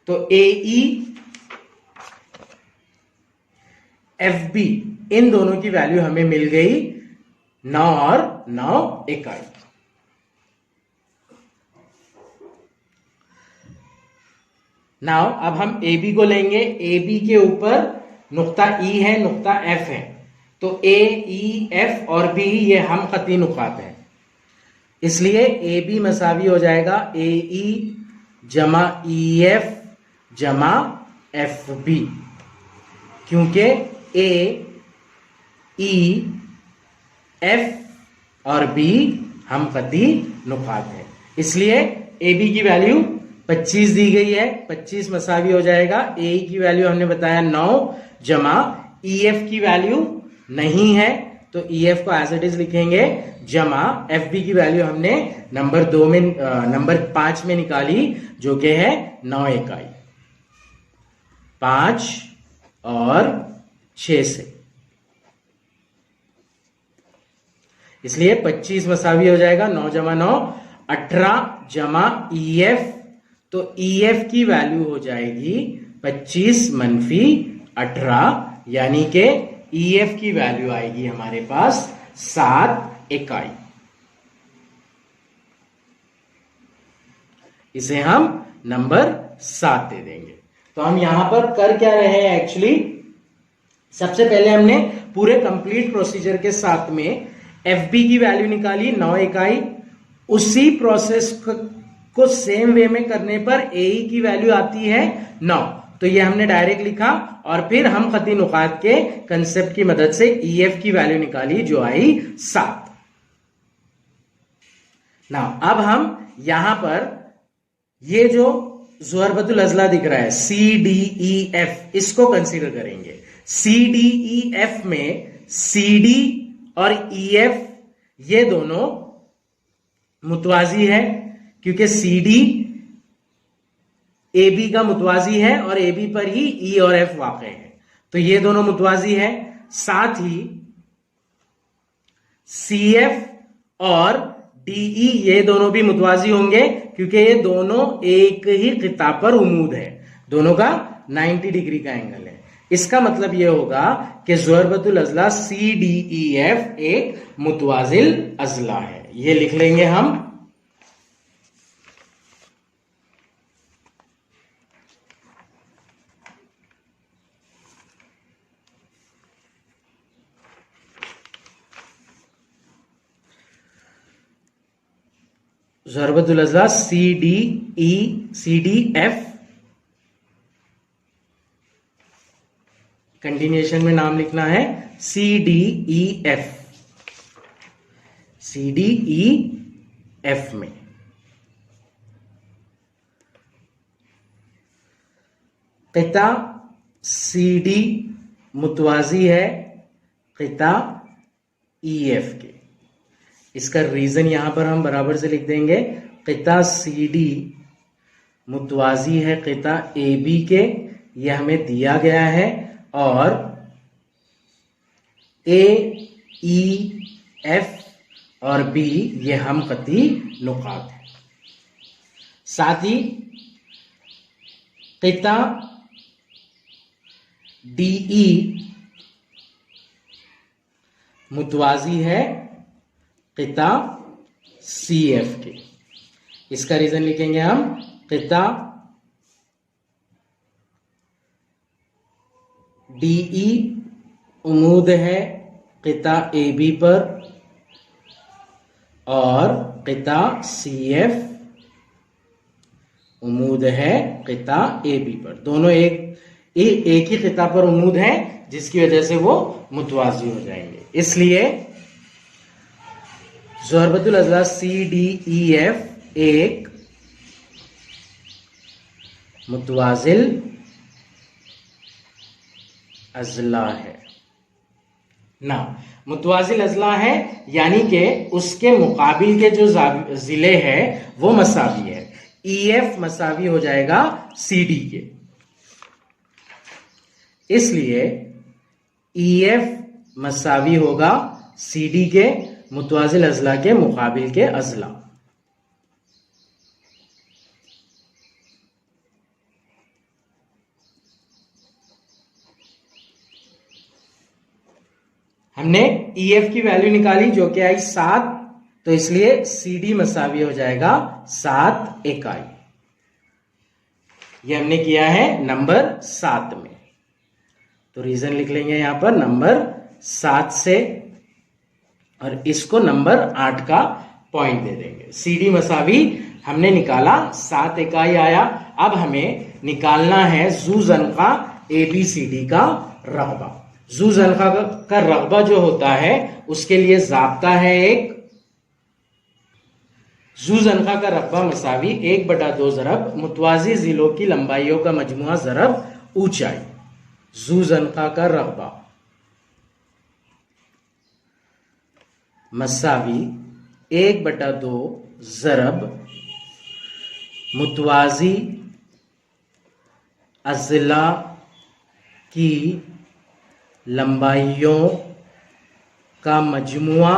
तो AE FB इन दोनों की वैल्यू हमें मिल गई 9 और 9 इकाई। नाउ अब हम AB को लेंगे। AB के ऊपर नुक्ता E है, नुक्ता F है, तो A, E, F और B ये हम खती नुकात हैं, इसलिए AB मसावी हो जाएगा AE जमा EF जमा FB, क्योंकि A, E, F और B हम खती नुकात हैं, इसलिए AB की वैल्यू 25 दी गई है, 25 मसावी हो जाएगा। AE की वैल्यू हमने बताया 9 जमा EF की वैल्यू नहीं है तो EF को एज इट इज लिखेंगे जमा FB की वैल्यू हमने नंबर 5 में निकाली जो कि है 9 इकाई। 5 और 6 से, इसलिए 25 मसावी हो जाएगा 9 जमा 9 18 जमा EF, तो EF की वैल्यू हो जाएगी 25 मनफी 18, यानी कि EF की वैल्यू आएगी हमारे पास 7 इकाई। इसे हम नंबर 7 दे देंगे। तो हम यहां पर कर क्या रहे हैं एक्चुअली, सबसे पहले हमने पूरे कंप्लीट प्रोसीजर के साथ में FB की वैल्यू निकाली 9 इकाई, उसी प्रोसेस को सेम वे में करने पर AE की वैल्यू आती है 9, तो ये हमने डायरेक्ट लिखा और फिर हम खती नुकात के कंसेप्ट की मदद से EF की वैल्यू निकाली जो आई 7। ना अब हम यहां पर ये जो ज़ुहरबतुल अज़ला दिख रहा है CDEF, इसको कंसीडर करेंगे। CDEF में CD और EF ये दोनों मुतवाजी है, क्योंकि CD AB का मुतवाजी है और AB पर ही E और F वाक़ है, तो ये दोनों मुतवाजी है। साथ ही CF और DE ये दोनों भी मुतवाजी होंगे, क्योंकि ये दोनों एक ही खिता पर उमूद है, दोनों का 90 डिग्री का एंगल है। इसका मतलब यह होगा कि ज़ुहरबतुल अज़ला CDEF एक मुतवाजिल अज़ला है। ये लिख लेंगे हम। ज़रबतुल अज़ला CDEF, कंटिन्यूएशन में नाम लिखना है CDEF में। क़िता CD मुतवाज़ी है क़िता EF के। इसका रीजन यहां पर हम बराबर से लिख देंगे, क़िता CD मुतवाज़ी है क़िता AB के, यह हमें दिया गया है, और AEF और B ये हम क़ती नुकात हैं। साथ ही क़िता DE मुतवाज़ी है क़िता CF के। इसका रीजन लिखेंगे हम, क़िता DE उम्मीद है क़िता AB पर, और क़िता CF उम्मीद है क़िता AB पर। दोनों एक ही क़िता पर उम्मीद है, जिसकी वजह से वो मुतवाज़ी हो जाएंगे। इसलिए ज़रबतुल अज़ला CDEF एक मुतवाज़िल अज़ला है ना। मुतवाज़िल अज़ला है यानी कि उसके मुकाबिल के जो ज़िले हैं वो मसावी है। EF मसावी हो जाएगा CD के, इसलिए EF मसावी होगा CD के मुतवाज़िल अज़ला के मुकाबिल के अज़ला। हमने EF की वैल्यू निकाली जो कि आई 7, तो इसलिए CD मसावी हो जाएगा 7 इकाई। ये हमने किया है नंबर 7 में, तो रीजन लिख लेंगे यहां पर नंबर 7 से, और इसको नंबर 8 का पॉइंट दे देंगे। CD मसावी हमने निकाला 7 इकाई आया। अब हमें निकालना है ज़ू-ज़नक़ा ABCD का रक़बा। ज़ू-ज़नक़ा का रक़बा जो होता है उसके लिए ज़ाब्ता है एक, ज़ू-ज़नक़ा का रक़बा मसावी 1/2 ज़रब मुतवाज़ी ज़िलों की लंबाइयों का मजमुआ ज़रब ऊंचाई। ज़ू-ज़नक़ा का रक़बा मसावी 1/2 ज़रब मुतवाज़ी अज़ला की लंबाइयों का मजमुआ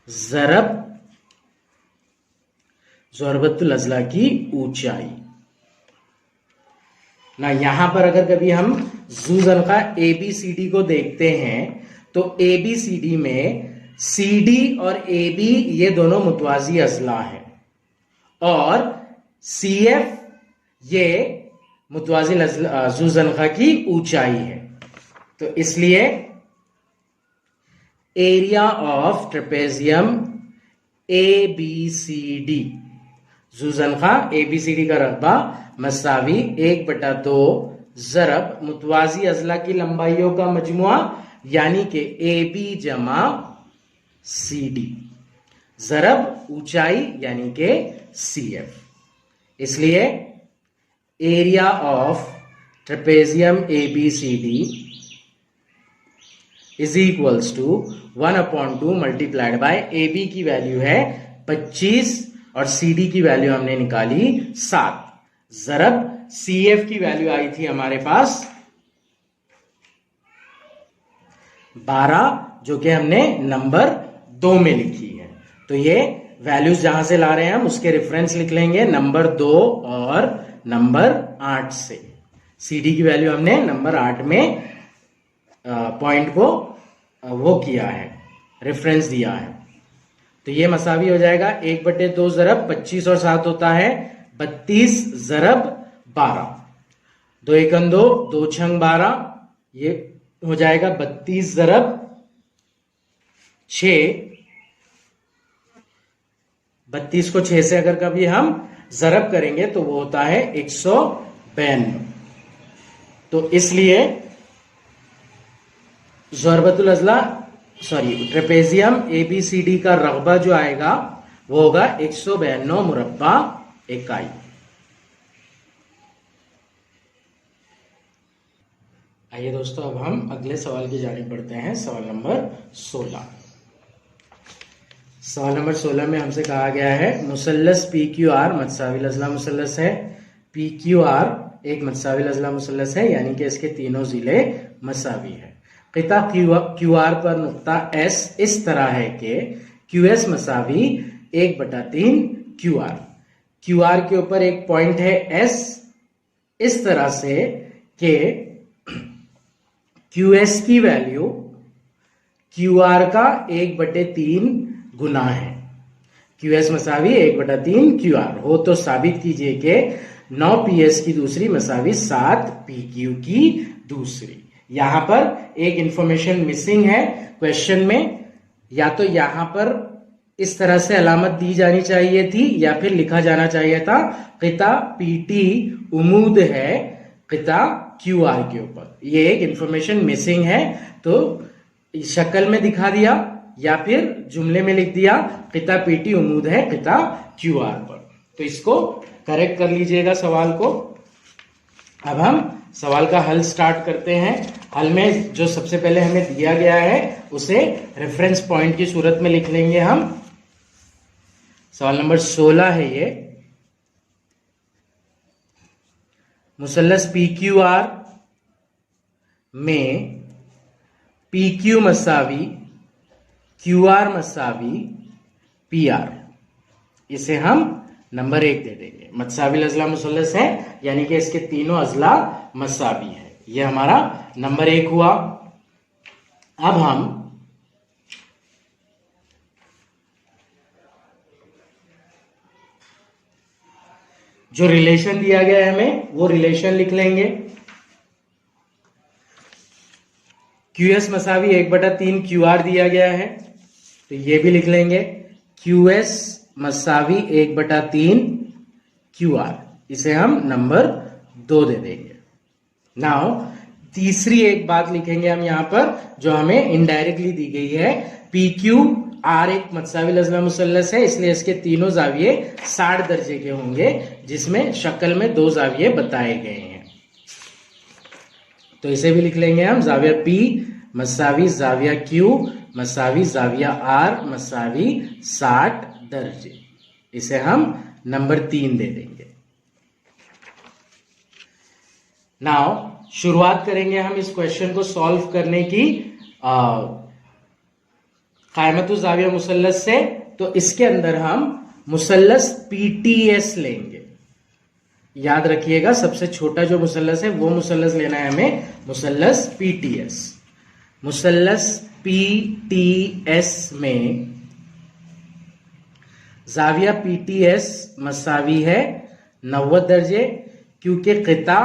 ज़रब ज़रबतुल अज़ला की ऊंचाई ना। यहां पर अगर कभी हम ज़ू-ज़नक़ा ABCD को देखते हैं तो ABCD में CD और AB ये दोनों मुतवाज़ी अज़ला हैं, और CF ये मुतवाज़ी ज़ू-ज़नक़ा की ऊंचाई है। तो इसलिए area of trapezium ABCD, ज़ू-ज़नक़ा ABCD का रक़बा मसावी 1/2 ज़रब मुतवाज़ी अज़ला की लंबाइयों का मजमुआ, यानी कि AB जमा CD ज़रब ऊंचाई यानी कि CF। इसलिए area of trapezium ABCD is equals to 1/2 multiplied by AB की वैल्यू है 25 और CD की वैल्यू हमने निकाली 7, ज़रब CF की वैल्यू आई थी हमारे पास 12, जो कि हमने नंबर 2 में लिखी है। तो ये वैल्यूज जहां से ला रहे हैं हम उसके रेफरेंस लिख लेंगे नंबर 2 और नंबर 8 से। CD की वैल्यू हमने नंबर 8 में पॉइंट को वो किया है, रेफरेंस दिया है। तो ये मसावी हो जाएगा 1/2 ज़रब 25 और 7 होता है 32 ज़रब 12, 2 एकम 2, 2 छंग 12, ये हो जाएगा 32 ज़रब 6 32 को 6 से अगर कभी हम जरब करेंगे तो वो होता है 152। तो इसलिए ज़रबतुल अज़ला ट्रेपेजियम ABCD का रकबा जो आएगा वो होगा 152 मुरब्बा इकाई। आइए दोस्तों, अब हम अगले सवाल की जानिब बढ़ते हैं। सवाल नंबर 16। सवाल नंबर 16 में हमसे कहा गया है मुसल्लस PQR मतसाविल अज़ला मुसल्लस है। PQR एक मतसाविल अज़ला मुसल्लस है, यानी कि इसके तीनों जिले मसावी है। क़िता QR पर नुक्ता S इस तरह है कि QS मसावी 1/3 QR। QR के ऊपर एक पॉइंट है S इस तरह से कि QS की वैल्यू QR का 1/3 गुना है। QS मसावी 1/3 QR हो तो साबित कीजिए कि 9 PS की दूसरी मसावी 7 PQ की दूसरी। यहां पर एक इंफॉर्मेशन मिसिंग है क्वेश्चन में, या तो यहां पर इस तरह से अलामत दी जानी चाहिए थी या फिर लिखा जाना चाहिए था क़िता PT उमूद है क़िता QR के ऊपर। ये एक इंफॉर्मेशन मिसिंग है, तो शक्ल में दिखा दिया या फिर जुमले में लिख दिया क़िता PT उमूद है क़िता QR पर। तो इसको करेक्ट कर लीजिएगा सवाल को। अब हम सवाल का हल स्टार्ट करते हैं। हल में जो सबसे पहले हमें दिया गया है उसे रेफरेंस पॉइंट की सूरत में लिख लेंगे हम। सवाल नंबर 16 है ये। मुसल्लस PQR में PQ मसावी QR मसावी PR, इसे हम नंबर 1 दे देंगे। मतसाविल अज़ला मुसल्लस है, यानी कि इसके तीनों अज़ला मसावी है। यह हमारा नंबर 1 हुआ। अब हम जो रिलेशन दिया गया है हमें वो रिलेशन लिख लेंगे। QS मसावी 1/3 QR दिया गया है, तो ये भी लिख लेंगे। QS मसावी 1/3 QR, इसे हम नंबर 2 दे देंगे। नाउ तीसरी एक बात लिखेंगे हम यहां पर जो हमें इनडायरेक्टली दी गई है। PQR एक मतसाविल अज़ला मुसल्लस है, इसलिए इसके तीनों जाविये 60 दर्जे के होंगे, जिसमें शक्ल में 2 जाविये बताए गए हैं। तो इसे भी लिख लेंगे हम जाविया P मसावी जाविया Q मसावी जाविया R मसावी 60 दर्जे। इसे हम नंबर 3 दे देंगे। नाउ शुरुआत करेंगे हम इस क्वेश्चन को सॉल्व करने की कायमतु जाविया मुसल्लस से। तो इसके अंदर हम मुसल्लस PTS लेंगे। याद रखिएगा, सबसे छोटा जो मुसल्लस है वो मुसल्लस लेना है हमें, मुसल्लस PTS। मुसल्लस PTS में जाविया PTS मसावी है 90 दर्जे, क्योंकि क़िता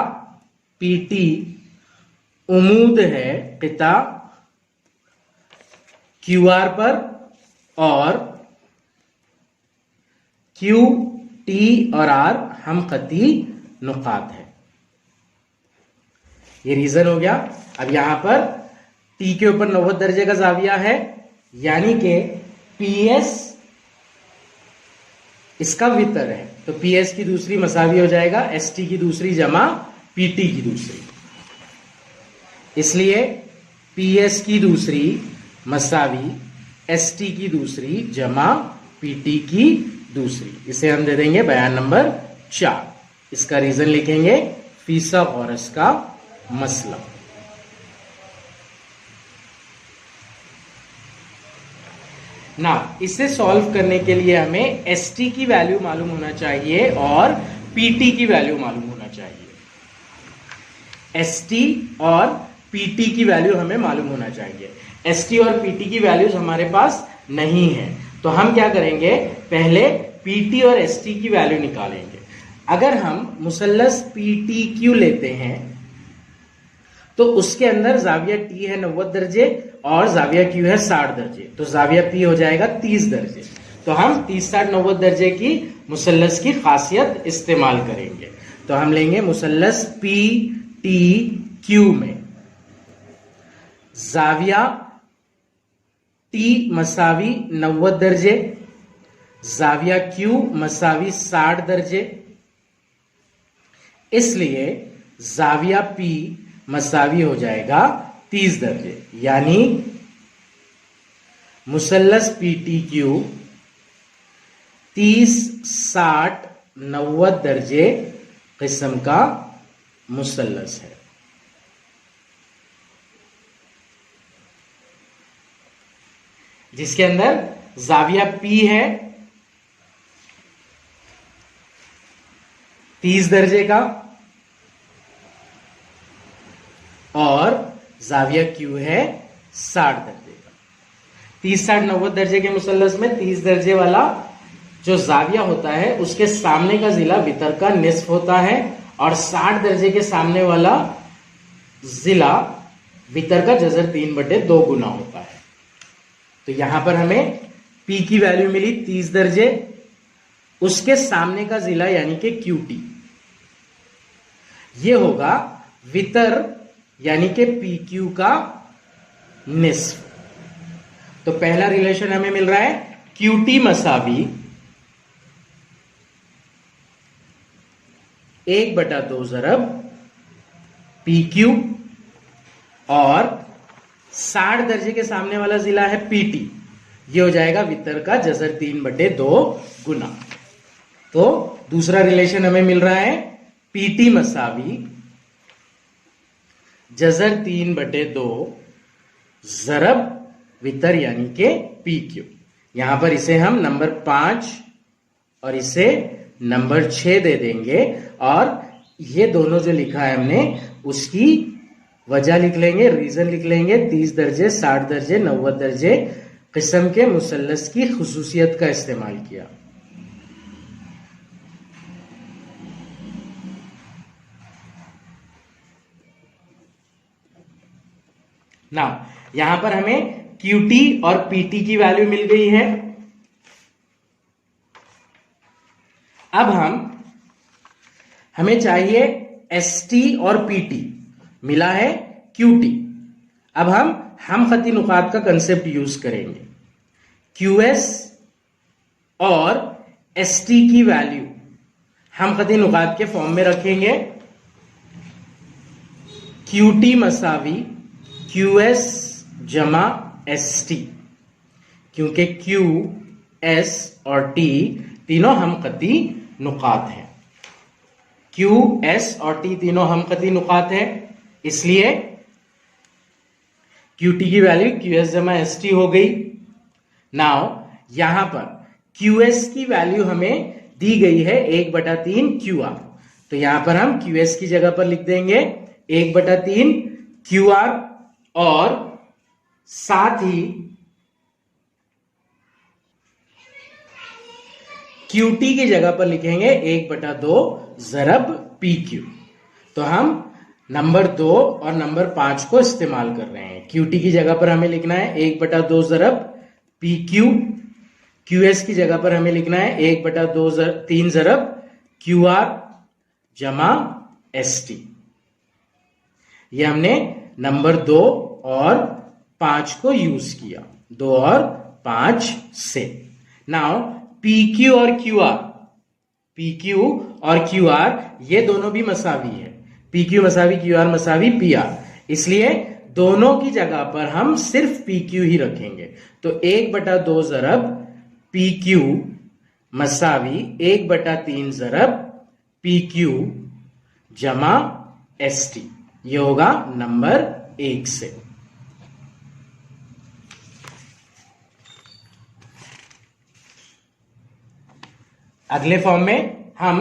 PT उमूद है क़िता QR पर और Q, T और R हम ख़ती नुकात है। ये रीजन हो गया। अब यहां पर T के ऊपर 90 दर्जे का जाविया है, यानी कि PS इसका वितर है, तो PS की दूसरी मसावी हो जाएगा ST की दूसरी जमा PT की दूसरी। इसलिए PS की दूसरी मसावी ST की दूसरी जमा PT की दूसरी। इसे हम दे देंगे बयान नंबर 4। इसका रीजन लिखेंगे फिसागोरस का मसला। ना इसे सॉल्व करने के लिए हमें ST की वैल्यू मालूम होना चाहिए और PT की वैल्यू मालूम होना चाहिए। ST और PT की वैल्यू हमें मालूम होना चाहिए। ST और PT की वैल्यूज हमारे पास नहीं है, तो हम क्या करेंगे, पहले PT और ST की वैल्यू निकालेंगे। अगर हम मुसल्लस PTQ लेते हैं तो उसके अंदर जाविया T है 90 दर्जे और जाविया Q है 60 दर्जे, तो जाविया P हो जाएगा 30 दर्जे। तो हम 30, 60, 90 दर्जे की मुसल्लस की खासियत इस्तेमाल करेंगे। तो हम लेंगे मुसल्लस पी टी क्यू में जाविया टी मसावी 90 दर्जे, जाविया क्यू मसावी 60 दर्जे, इसलिए जाविया पी मसावी हो जाएगा 30 दर्जे, यानी मुसल्लस पी टी क्यू 30, 60, 90 दर्जे किस्म का मुसल्लस है। जिसके अंदर जाविया पी है 30 दर्जे का और जाविया क्यू है 60 दर्जे का। 30, 60, 90 दर्जे के मुसल्लस में 30 दर्जे वाला जो जाविया होता है उसके सामने का जिला वितर का निस्फ होता है और 60 दर्जे के सामने वाला जिला वितर का जजर 3/2 गुना होता है। तो यहां पर हमें P की वैल्यू मिली 30 दर्जे, उसके सामने का जिला यानी कि QT ये होगा वितर यानी कि PQ का निस्फ। तो पहला रिलेशन हमें मिल रहा है QT मसावी 1/2 ज़रब PQ और 60 दर्जे के सामने वाला जिला है PT, ये हो जाएगा वितर का जजर 3/2 गुना। तो दूसरा रिलेशन हमें मिल रहा है PT मसावी जजर 3/2 ज़रब वितर यानी के PQ। यहां पर इसे हम नंबर 5 और इसे नंबर 6 दे देंगे और ये दोनों जो लिखा है हमने उसकी वजह लिख लेंगे, रीजन लिख लेंगे। 30 दर्जे, 60 दर्जे, 90 दर्जे किस्म के मुसल्लस की खुसूसियत का इस्तेमाल किया। ना यहां पर हमें QT और PT की वैल्यू मिल गई है। अब हमें चाहिए ST और PT, मिला है QT। अब हम खती नुकात का कंसेप्ट यूज करेंगे। QS और ST की वैल्यू हम खती नुकात के फॉर्म में रखेंगे। QT मसावी QS जमा ST, क्योंकि Q, S और T तीनों हम खती नुकात हैं। Q, S और T तीनों हम खती नुकात हैं, इसलिए QT की वैल्यू QS जमा ST हो गई। नाउ यहां पर QS की वैल्यू हमें दी गई है 1/3 QR, तो यहां पर हम QS की जगह पर लिख देंगे 1/3 QR और साथ ही QT की जगह पर लिखेंगे 1/2 ज़रब PQ। तो हम नंबर 2 और नंबर 5 को इस्तेमाल कर रहे हैं। QT की जगह पर हमें लिखना है 1/2 ज़रब PQ, QS की जगह पर हमें लिखना है 1/3 ज़रब QR जमा ST। ये हमने नंबर 2 और 5 को यूज किया, 2 और 5 से। नाउ PQ और QR ये दोनों भी मसावी है। PQ मसावी QR मसावी PR, इसलिए दोनों की जगह पर हम सिर्फ PQ ही रखेंगे। तो 1/2 ज़रब PQ मसावी 1/3 ज़रब PQ जमा ST, ये होगा नंबर 1 से। अगले फॉर्म में हम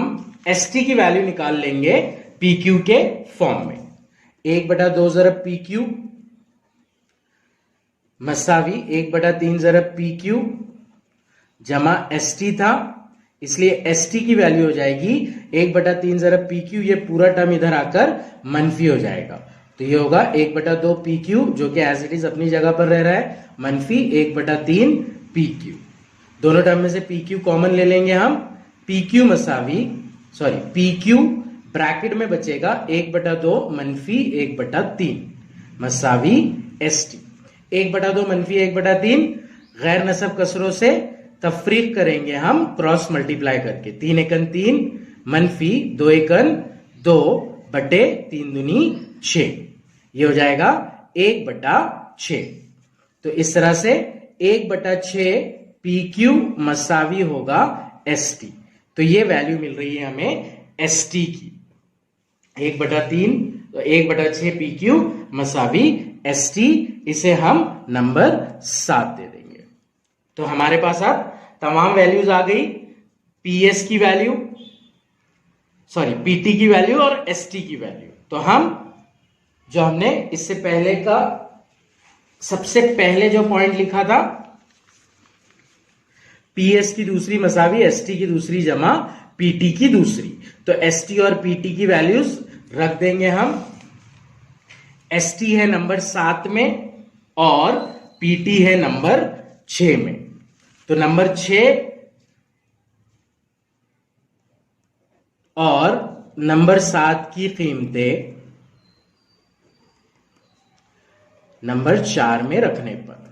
ST की वैल्यू निकाल लेंगे PQ के फॉर्म में। 1/2 ज़रब PQ मसावी 1/3 ज़रब PQ जमा ST था, इसलिए ST की वैल्यू हो जाएगी 1/3 ज़रब PQ, ये पूरा टर्म इधर आकर मनफी हो जाएगा। तो ये होगा 1/2 PQ जो कि एज इट इज अपनी जगह पर रह रहा है, मनफी 1/3 PQ। दोनों टर्म में से पी क्यू कॉमन ले लेंगे हम, पी क्यू मसावी पी क्यू ब्रैकेट में बचेगा 1/2 मनफी 1/3 मसावी एस टी। 1/2 मनफी 1/3 गैर नसब कसरों से तफरीक करेंगे हम क्रॉस मल्टीप्लाई करके, 3 एकन 3 मनफी 2 एकन 2 बटे 3 दूनी 6, ये हो जाएगा 1/6। तो इस तरह से 1/6 पी क्यू मसावी होगा एस टी। तो ये वैल्यू मिल रही है हमें एस टी की, 1/3 तो 1/6 पी क्यू मसावी एस टी, इसे हम नंबर 7 दे देंगे। तो हमारे पास अब तमाम वैल्यूज आ गई, पीएस की वैल्यू पीटी की वैल्यू और एसटी की वैल्यू। तो हम जो हमने इससे पहले का सबसे पहले जो पॉइंट लिखा था, पीएस की दूसरी मसावी एसटी की दूसरी जमा पीटी की दूसरी, तो एसटी और पीटी की वैल्यूज रख देंगे हम। एसटी है नंबर 7 में और पीटी है नंबर 6 में। तो नंबर 6 और नंबर 7 की कीमतें नंबर 4 में रखने पर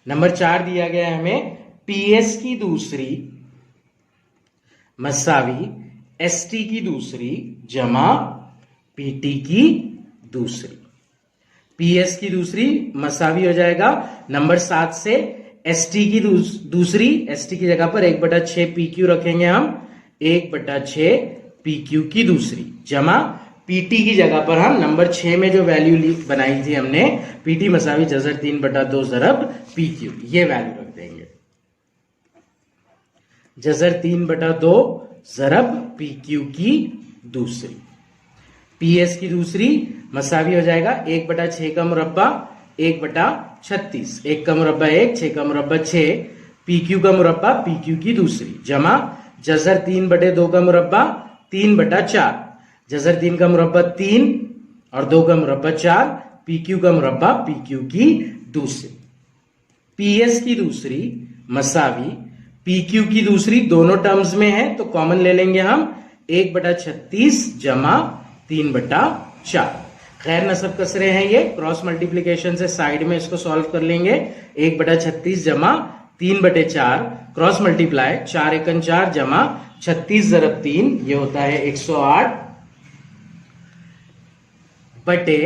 नंबर 4 दिया गया है हमें, पीएस की दूसरी मसावी एसटी की दूसरी जमा पीटी की दूसरी। पीएस की दूसरी मसावी हो जाएगा नंबर 7 से एसटी की दूसरी, एसटी की जगह पर 1/6 पीक्यू रखेंगे हम, 1/6 पीक्यू की दूसरी जमा पीटी की जगह पर हम नंबर 6 में जो वैल्यू बनाई थी हमने, पीटी मसावी जजर 3/2 जरब पीक्यू, ये वैल्यू रख देंगे। जजर 3/2 जरब पीक्यू की दूसरी। पीएस की दूसरी मसावी हो जाएगा 1/6 का मुरब्बा 1/36, 1 का मुरब्बा 1, 6 का मुरब्बा 6, पीक्यू का मुरब्बा पीक्यू की दूसरी जमा जजर 3/2 का मुरब्बा 3/4, जजर 3 का मुरब्बा 3 और 2 का मुरब्बा 4, पीक्यू का मुरब्बा पीक्यू की दूसरी। पीएस की दूसरी मसावी पीक्यू की दूसरी, दोनों टर्म्स में है तो कॉमन ले लेंगे हम, 1/36 जमा 3/4। गैर नसब कसरे हैं ये, क्रॉस मल्टीप्लीकेशन से साइड में इसको सॉल्व कर लेंगे, 1/36 जमा 3/4 क्रॉस मल्टीप्लाई 4 एकन 4 जमा 36 जरब 3, ये होता है 108 बटे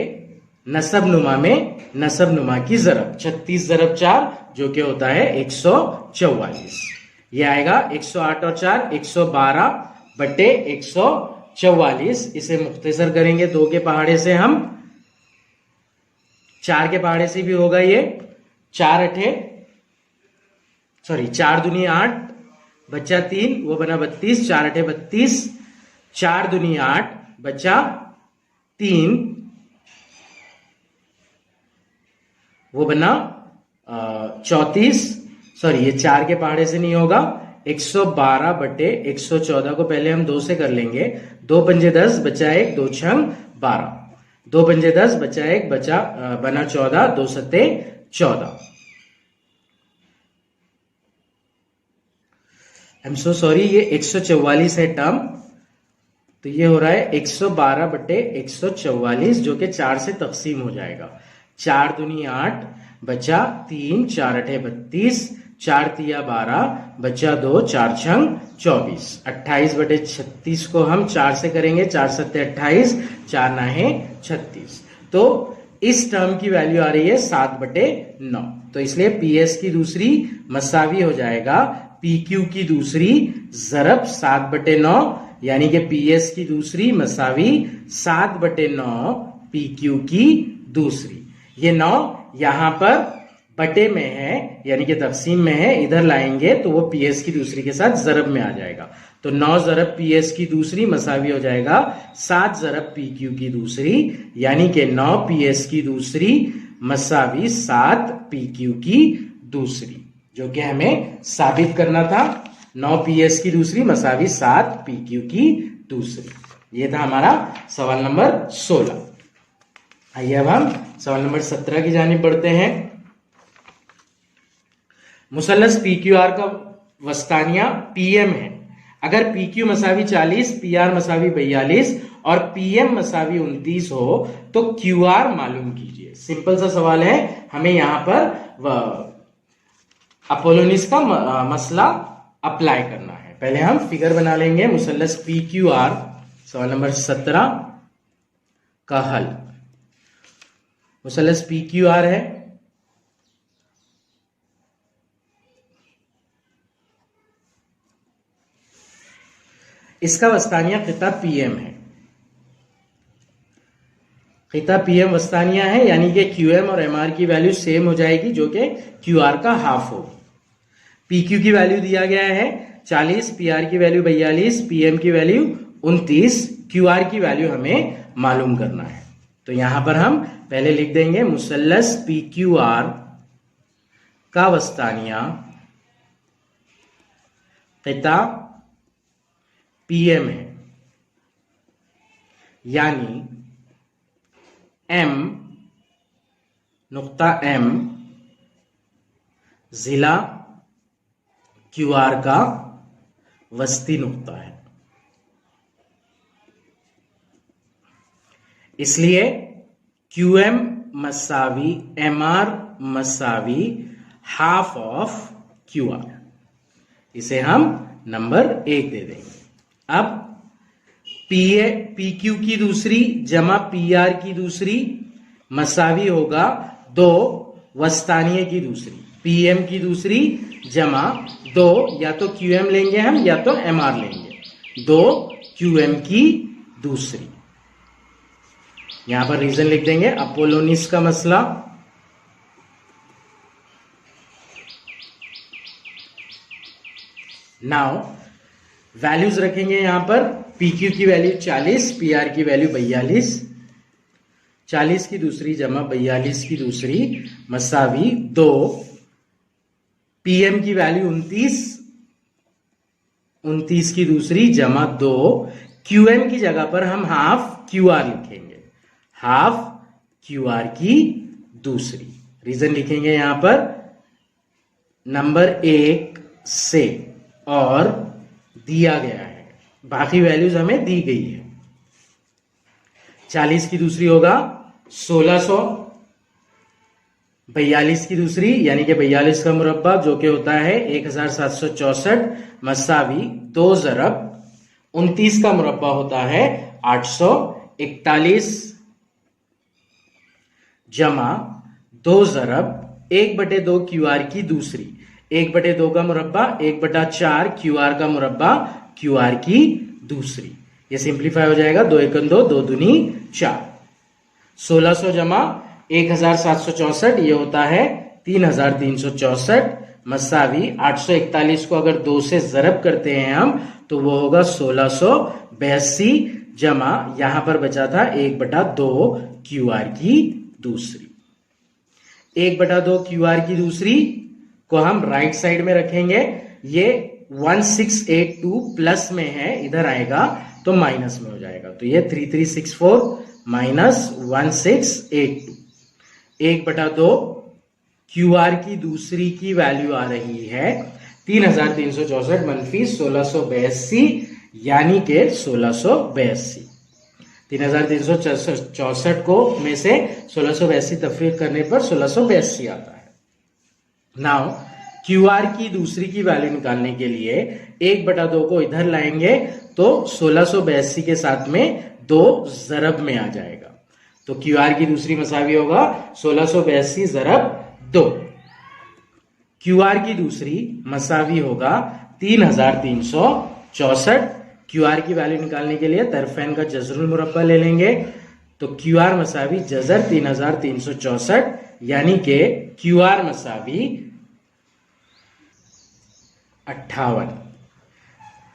नसब नुमा में नसब नुमा की जरब 36 जरब 4 जो कि होता है 144, ये आएगा 108 और 4 112 बटे 144। इसे मुख्तसर करेंगे 2 के पहाड़े से, हम 4 के पहाड़े से भी होगा ये, 4 दूनी 8 बच्चा 3 वो बना 32, 4 8 32, 4 दूनी 8 बच्चा 3 वो बना 34, ये 4 के पहाड़े से नहीं होगा, 112 बटे 114 को पहले हम 2 से कर लेंगे, 2 पंजे 10 बचा 1, 2 छंग 12, 2 पंजे 10 बचा 1 बचा बना 14, 2 सत्ते 14। आई एम सो सॉरी, ये 144 है टर्म, तो ये हो रहा है 112 बटे 144 जो कि 4 से तकसीम हो जाएगा, 4 दूनी 8 बचा 3, 4 8 32, 4 तिया 12 बचा 2, 4 छंग 24, 28 बटे 36 को हम 4 से करेंगे, 4 सत्ते 28, 4 नाहे 36, तो इस टर्म की वैल्यू आ रही है 7/9। तो इसलिए पीएस की दूसरी मसावी हो जाएगा पीक्यू की दूसरी जरब 7/9, यानी कि पीएस की दूसरी मसावी 7/9 पीक्यू की दूसरी। ये 9 यहां पर बटे में है यानी कि तकसीम में है, इधर लाएंगे तो वो पीएस की दूसरी के साथ जरब में आ जाएगा, तो 9 जरब पीएस की दूसरी मसावी हो जाएगा 7 जरब पीक्यू की दूसरी, यानी कि 9 पीएस की दूसरी मसावी 7 पीक्यू की दूसरी, जो कि हमें साबित करना था। 9 पीएस की दूसरी मसावी 7 पीक्यू की दूसरी। ये था हमारा सवाल नंबर 16। आइए अब हम सवाल नंबर 17 की जानिब बढ़ते हैं। मुसल्लस पी क्यू आर का वस्तानिया पीएम है। अगर पी क्यू मसावी 40, पी आर मसावी 42 और पीएम मसावी 29 हो तो क्यू आर मालूम कीजिए। सिंपल सा सवाल है, हमें यहां पर अपोलोनिस का मसला अप्लाई करना है। पहले हम फिगर बना लेंगे। मुसल्लस पी क्यू आर, सवाल नंबर 17 का हल। मुसल्लस पी क्यू आर है, इसका वस्तानिया खिता पीएम है। खिता पीएम वस्तानिया है, यानी कि क्यूएम और एमआर की वैल्यू सेम हो जाएगी, जो कि क्यूआर का हाफ होगी। पीक्यू की वैल्यू दिया गया है 40, पीआर की वैल्यू 42, पीएम की वैल्यू 29, क्यूआर की वैल्यू हमें मालूम करना है। तो यहां पर हम पहले लिख देंगे मुसल्लस पी क्यू आर का वस्तानिया खिता पीएम है, यानी एम नुक्ता एम जिला क्यूआर का वस्ती नुक्ता है। इसलिए क्यूएम मसावी एमआर मसावी हाफ ऑफ क्यूआर। इसे हम नंबर 1 दे देंगे। अब पी क्यू की दूसरी जमा पी आर की दूसरी मसावी होगा 2 वस्तानिये की दूसरी। पीएम की दूसरी जमा 2, या तो क्यूएम लेंगे हम या तो एमआर लेंगे, 2 क्यूएम की दूसरी। यहां पर रीजन लिख देंगे अपोलोनिस का मसला। नाउ वैल्यूज रखेंगे यहां पर। पीक्यू की वैल्यू 40, पीआर की वैल्यू 42, 40 की दूसरी जमा 42 की दूसरी मसावी 2, पीएम की वैल्यू 29, 29 की दूसरी जमा 2, क्यूएम की जगह पर हम हाफ क्यूआर लिखेंगे, हाफ क्यूआर की दूसरी। रीजन लिखेंगे यहां पर नंबर 1 से, और दिया गया है, बाकी वैल्यूज हमें दी गई है। 40 की दूसरी होगा 1600, 42 की दूसरी यानी कि 42 का मुरब्बा जो कि होता है 1764 मसावी 2 ज़रब 29 का मुरब्बा होता है 841 जमा 2 ज़रब 1/2 क्यूआर की दूसरी। 1/2 का मुरब्बा 1/4 क्यूआर का मुरब्बा क्यूआर की दूसरी। ये सिंप्लीफाई हो जाएगा, 2 × 2 2 दूनी 4। 1600 जमा 1764 ये होता है 3364 मसावी 841 को अगर 2 से ज़रब करते हैं हम तो वो होगा 1682 जमा यहां पर बचा था 1/2 क्यूआर की दूसरी। 1/2 क्यूआर की दूसरी को हम राइट साइड में रखेंगे। ये 1682 प्लस में है, इधर आएगा तो माइनस में हो जाएगा, तो ये 3364 माइनस 1682। 1/2 क्यूआर की दूसरी की वैल्यू आ रही है 3364 मनफी 1682 यानी के 1682। 3364 को में से 1682 तफरीक करने पर 1682 आता है। नाउ क्यूआर की दूसरी की वैल्यू निकालने के लिए 1/2 को इधर लाएंगे तो 1682 के साथ में 2 ज़रब में आ जाएगा, तो क्यूआर की दूसरी मसावी होगा 1682 ज़रब 2। क्यूआर की दूसरी मसावी होगा 3364। क्यूआर की वैल्यू निकालने के लिए तरफैन का जज़रुल मुरब्बा ले लेंगे, तो क्यूआर मसावी जज़र 3364 यानी के क्यूआर मसावी 58।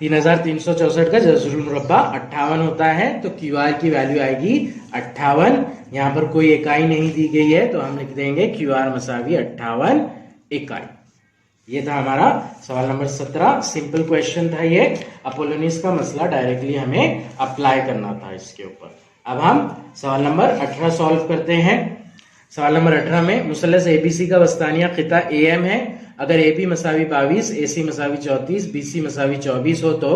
3364 का जज़रुल मुरब्बा 58 होता है, तो क्यूआर की वैल्यू आएगी 58। यहां पर कोई इकाई नहीं दी गई है तो हम लिख देंगे क्यूआर मसावी 58 इकाई। ये था हमारा सवाल नंबर 17। सिंपल क्वेश्चन था ये, अपोलोनिस का मसला डायरेक्टली हमें अप्लाई करना था इसके ऊपर। अब हम सवाल नंबर 18 सॉल्व करते हैं। सवाल नंबर 18 में मुसल्लस एबीसी का वस्तानिया खिता एएम है। अगर एबी मसावी 22, एसी मसावी 34, बीसी मसावी 24 हो तो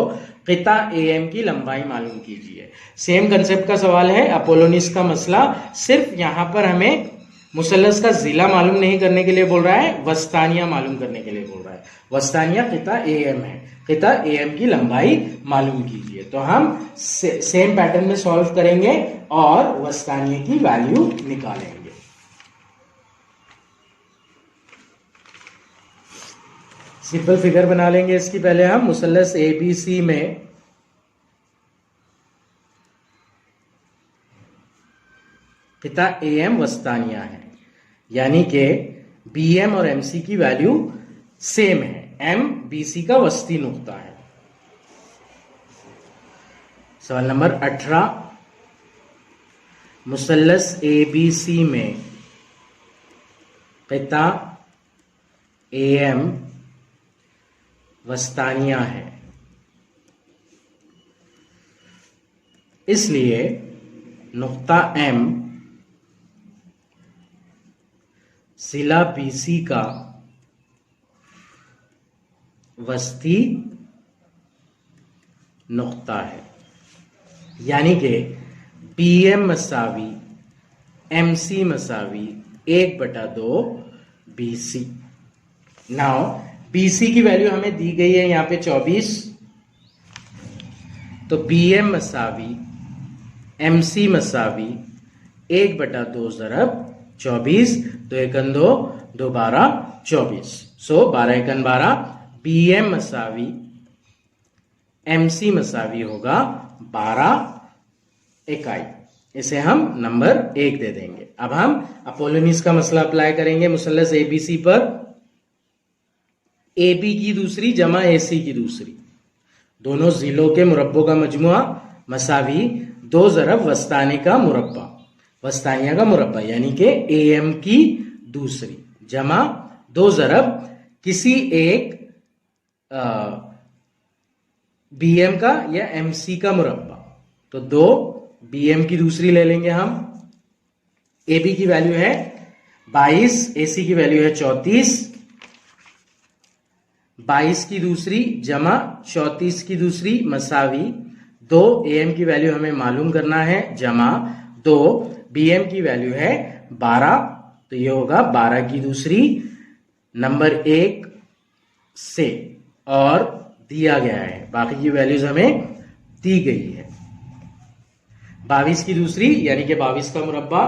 खिता एएम की लंबाई मालूम कीजिए। सेम कंसेप्ट का सवाल है, अपोलोनिस का मसला। सिर्फ यहां पर हमें मुसल्लस का जिला मालूम नहीं करने के लिए बोल रहा है, वस्तानिया मालूम करने के लिए बोल रहा है। वस्तानिया खिता एएम है, खिता एएम की लंबाई मालूम कीजिए। तो हम सेम पैटर्न में सॉल्व करेंगे और वस्तानिया की वैल्यू निकालेंगे। सिंपल फिगर बना लेंगे इसकी पहले हम। मुसल्लस एबीसी में खिता एएम वस्तानिया है, यानी कि बीएम और एमसी की वैल्यू सेम है। एम बीसी का वस्ती नुक्ता है। सवाल नंबर 18, मुसल्लस एबीसी में खिता एएम वस्तानिया है, इसलिए नुक्ता एम जिला बीसी का वस्ती नुक्ता है, यानी कि बीएम मसावी एमसी मसावी 1/2 बीसी। नाउ बीसी की वैल्यू हमें दी गई है यहां पे 24, तो बीएम मसावी एमसी मसावी 1/2 ज़रब 24, 2 एकन 2, 2 12 24। सो 12 एकन 12, बीएम मसावी एमसी मसावी होगा 12 इकाई। इसे हम नंबर 1 दे देंगे। अब हम अपोलोनिस का मसला अप्लाई करेंगे मुसल्लस एबीसी पर। एबी की दूसरी जमा एसी की दूसरी, दोनों जिलों के मुरब्बों का मजमुआ मसावी 2 ज़रब वस्तानी का मुरब्बा, वस्तानिया का मुरब्बा, यानी कि एएम की दूसरी जमा 2 ज़रब किसी एक बीएम का या एमसी का मुरब्बा। तो 2 बीएम की दूसरी ले लेंगे हम। एबी की वैल्यू है 22, एसी की वैल्यू है 34, 22 की दूसरी जमा 34 की दूसरी मसावी 2, एएम की वैल्यू हमें मालूम करना है, जमा 2 बीएम की वैल्यू है 12, तो ये होगा 12 की दूसरी नंबर 1 से, और दिया गया है बाकी की वैल्यूज हमें दी गई है। 22 की दूसरी यानी कि 22 का मुरब्बा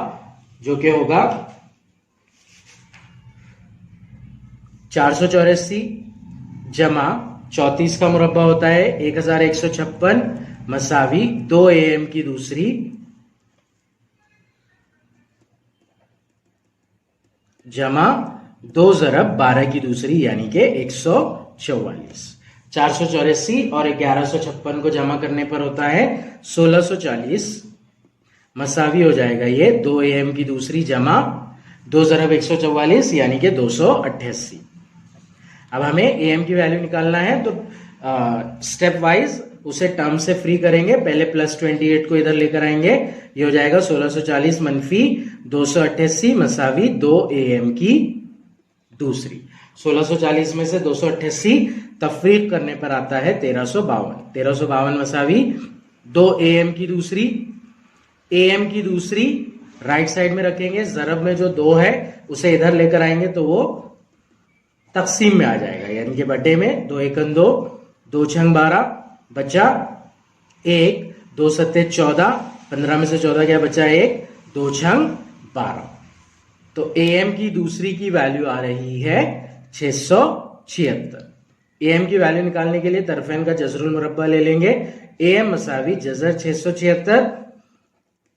जो कि होगा 484 जमा 34 का मुरब्बा होता है 1156 मसावी 2 एएम की दूसरी जमा 2 ज़रब 12 की दूसरी यानी कि 144। 484 और 1156 को जमा करने पर होता है 1640 मसावी हो जाएगा ये 2 एएम की दूसरी जमा 2 ज़रब 144 यानी कि 288। अब हमें एएम की वैल्यू निकालना है, तो स्टेप वाइज उसे टर्म से फ्री करेंगे। पहले +28 को इधर लेकर आएंगे, ये हो जाएगा 1640 मनफी 288 मसावी 2 एएम की दूसरी। 1640 में से 288 तफरीक करने पर आता है 1352। 1352 मसावी 2 एएम की दूसरी, एएम की दूसरी राइट साइड में रखेंगे, ज़रब में जो 2 है उसे इधर लेकर आएंगे तो वो तकसीम में आ जाएगा, यानी कि बटे में 2 एकन 2, 2 छंग 12 बचा 1, 2 सत्ते 14, 15 में से 14 क्या बचा 1, 2 छंग 12। तो एएम की दूसरी की वैल्यू आ रही है 676। एएम की वैल्यू निकालने के लिए तरफैन का जज़रुल मुरब्बा ले लेंगे। एएम मसावी जज़र 676,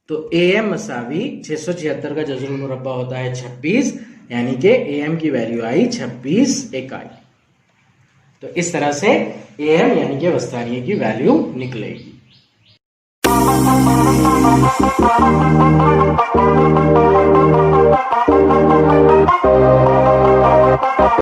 तो एएम मसावी 676 का जज़रुल मुरब्बा होता है 26, यानी कि एएम की वैल्यू आई 26 इकाई। तो इस तरह से एएम यानी कि वस्तानिया की वैल्यू निकलेगी।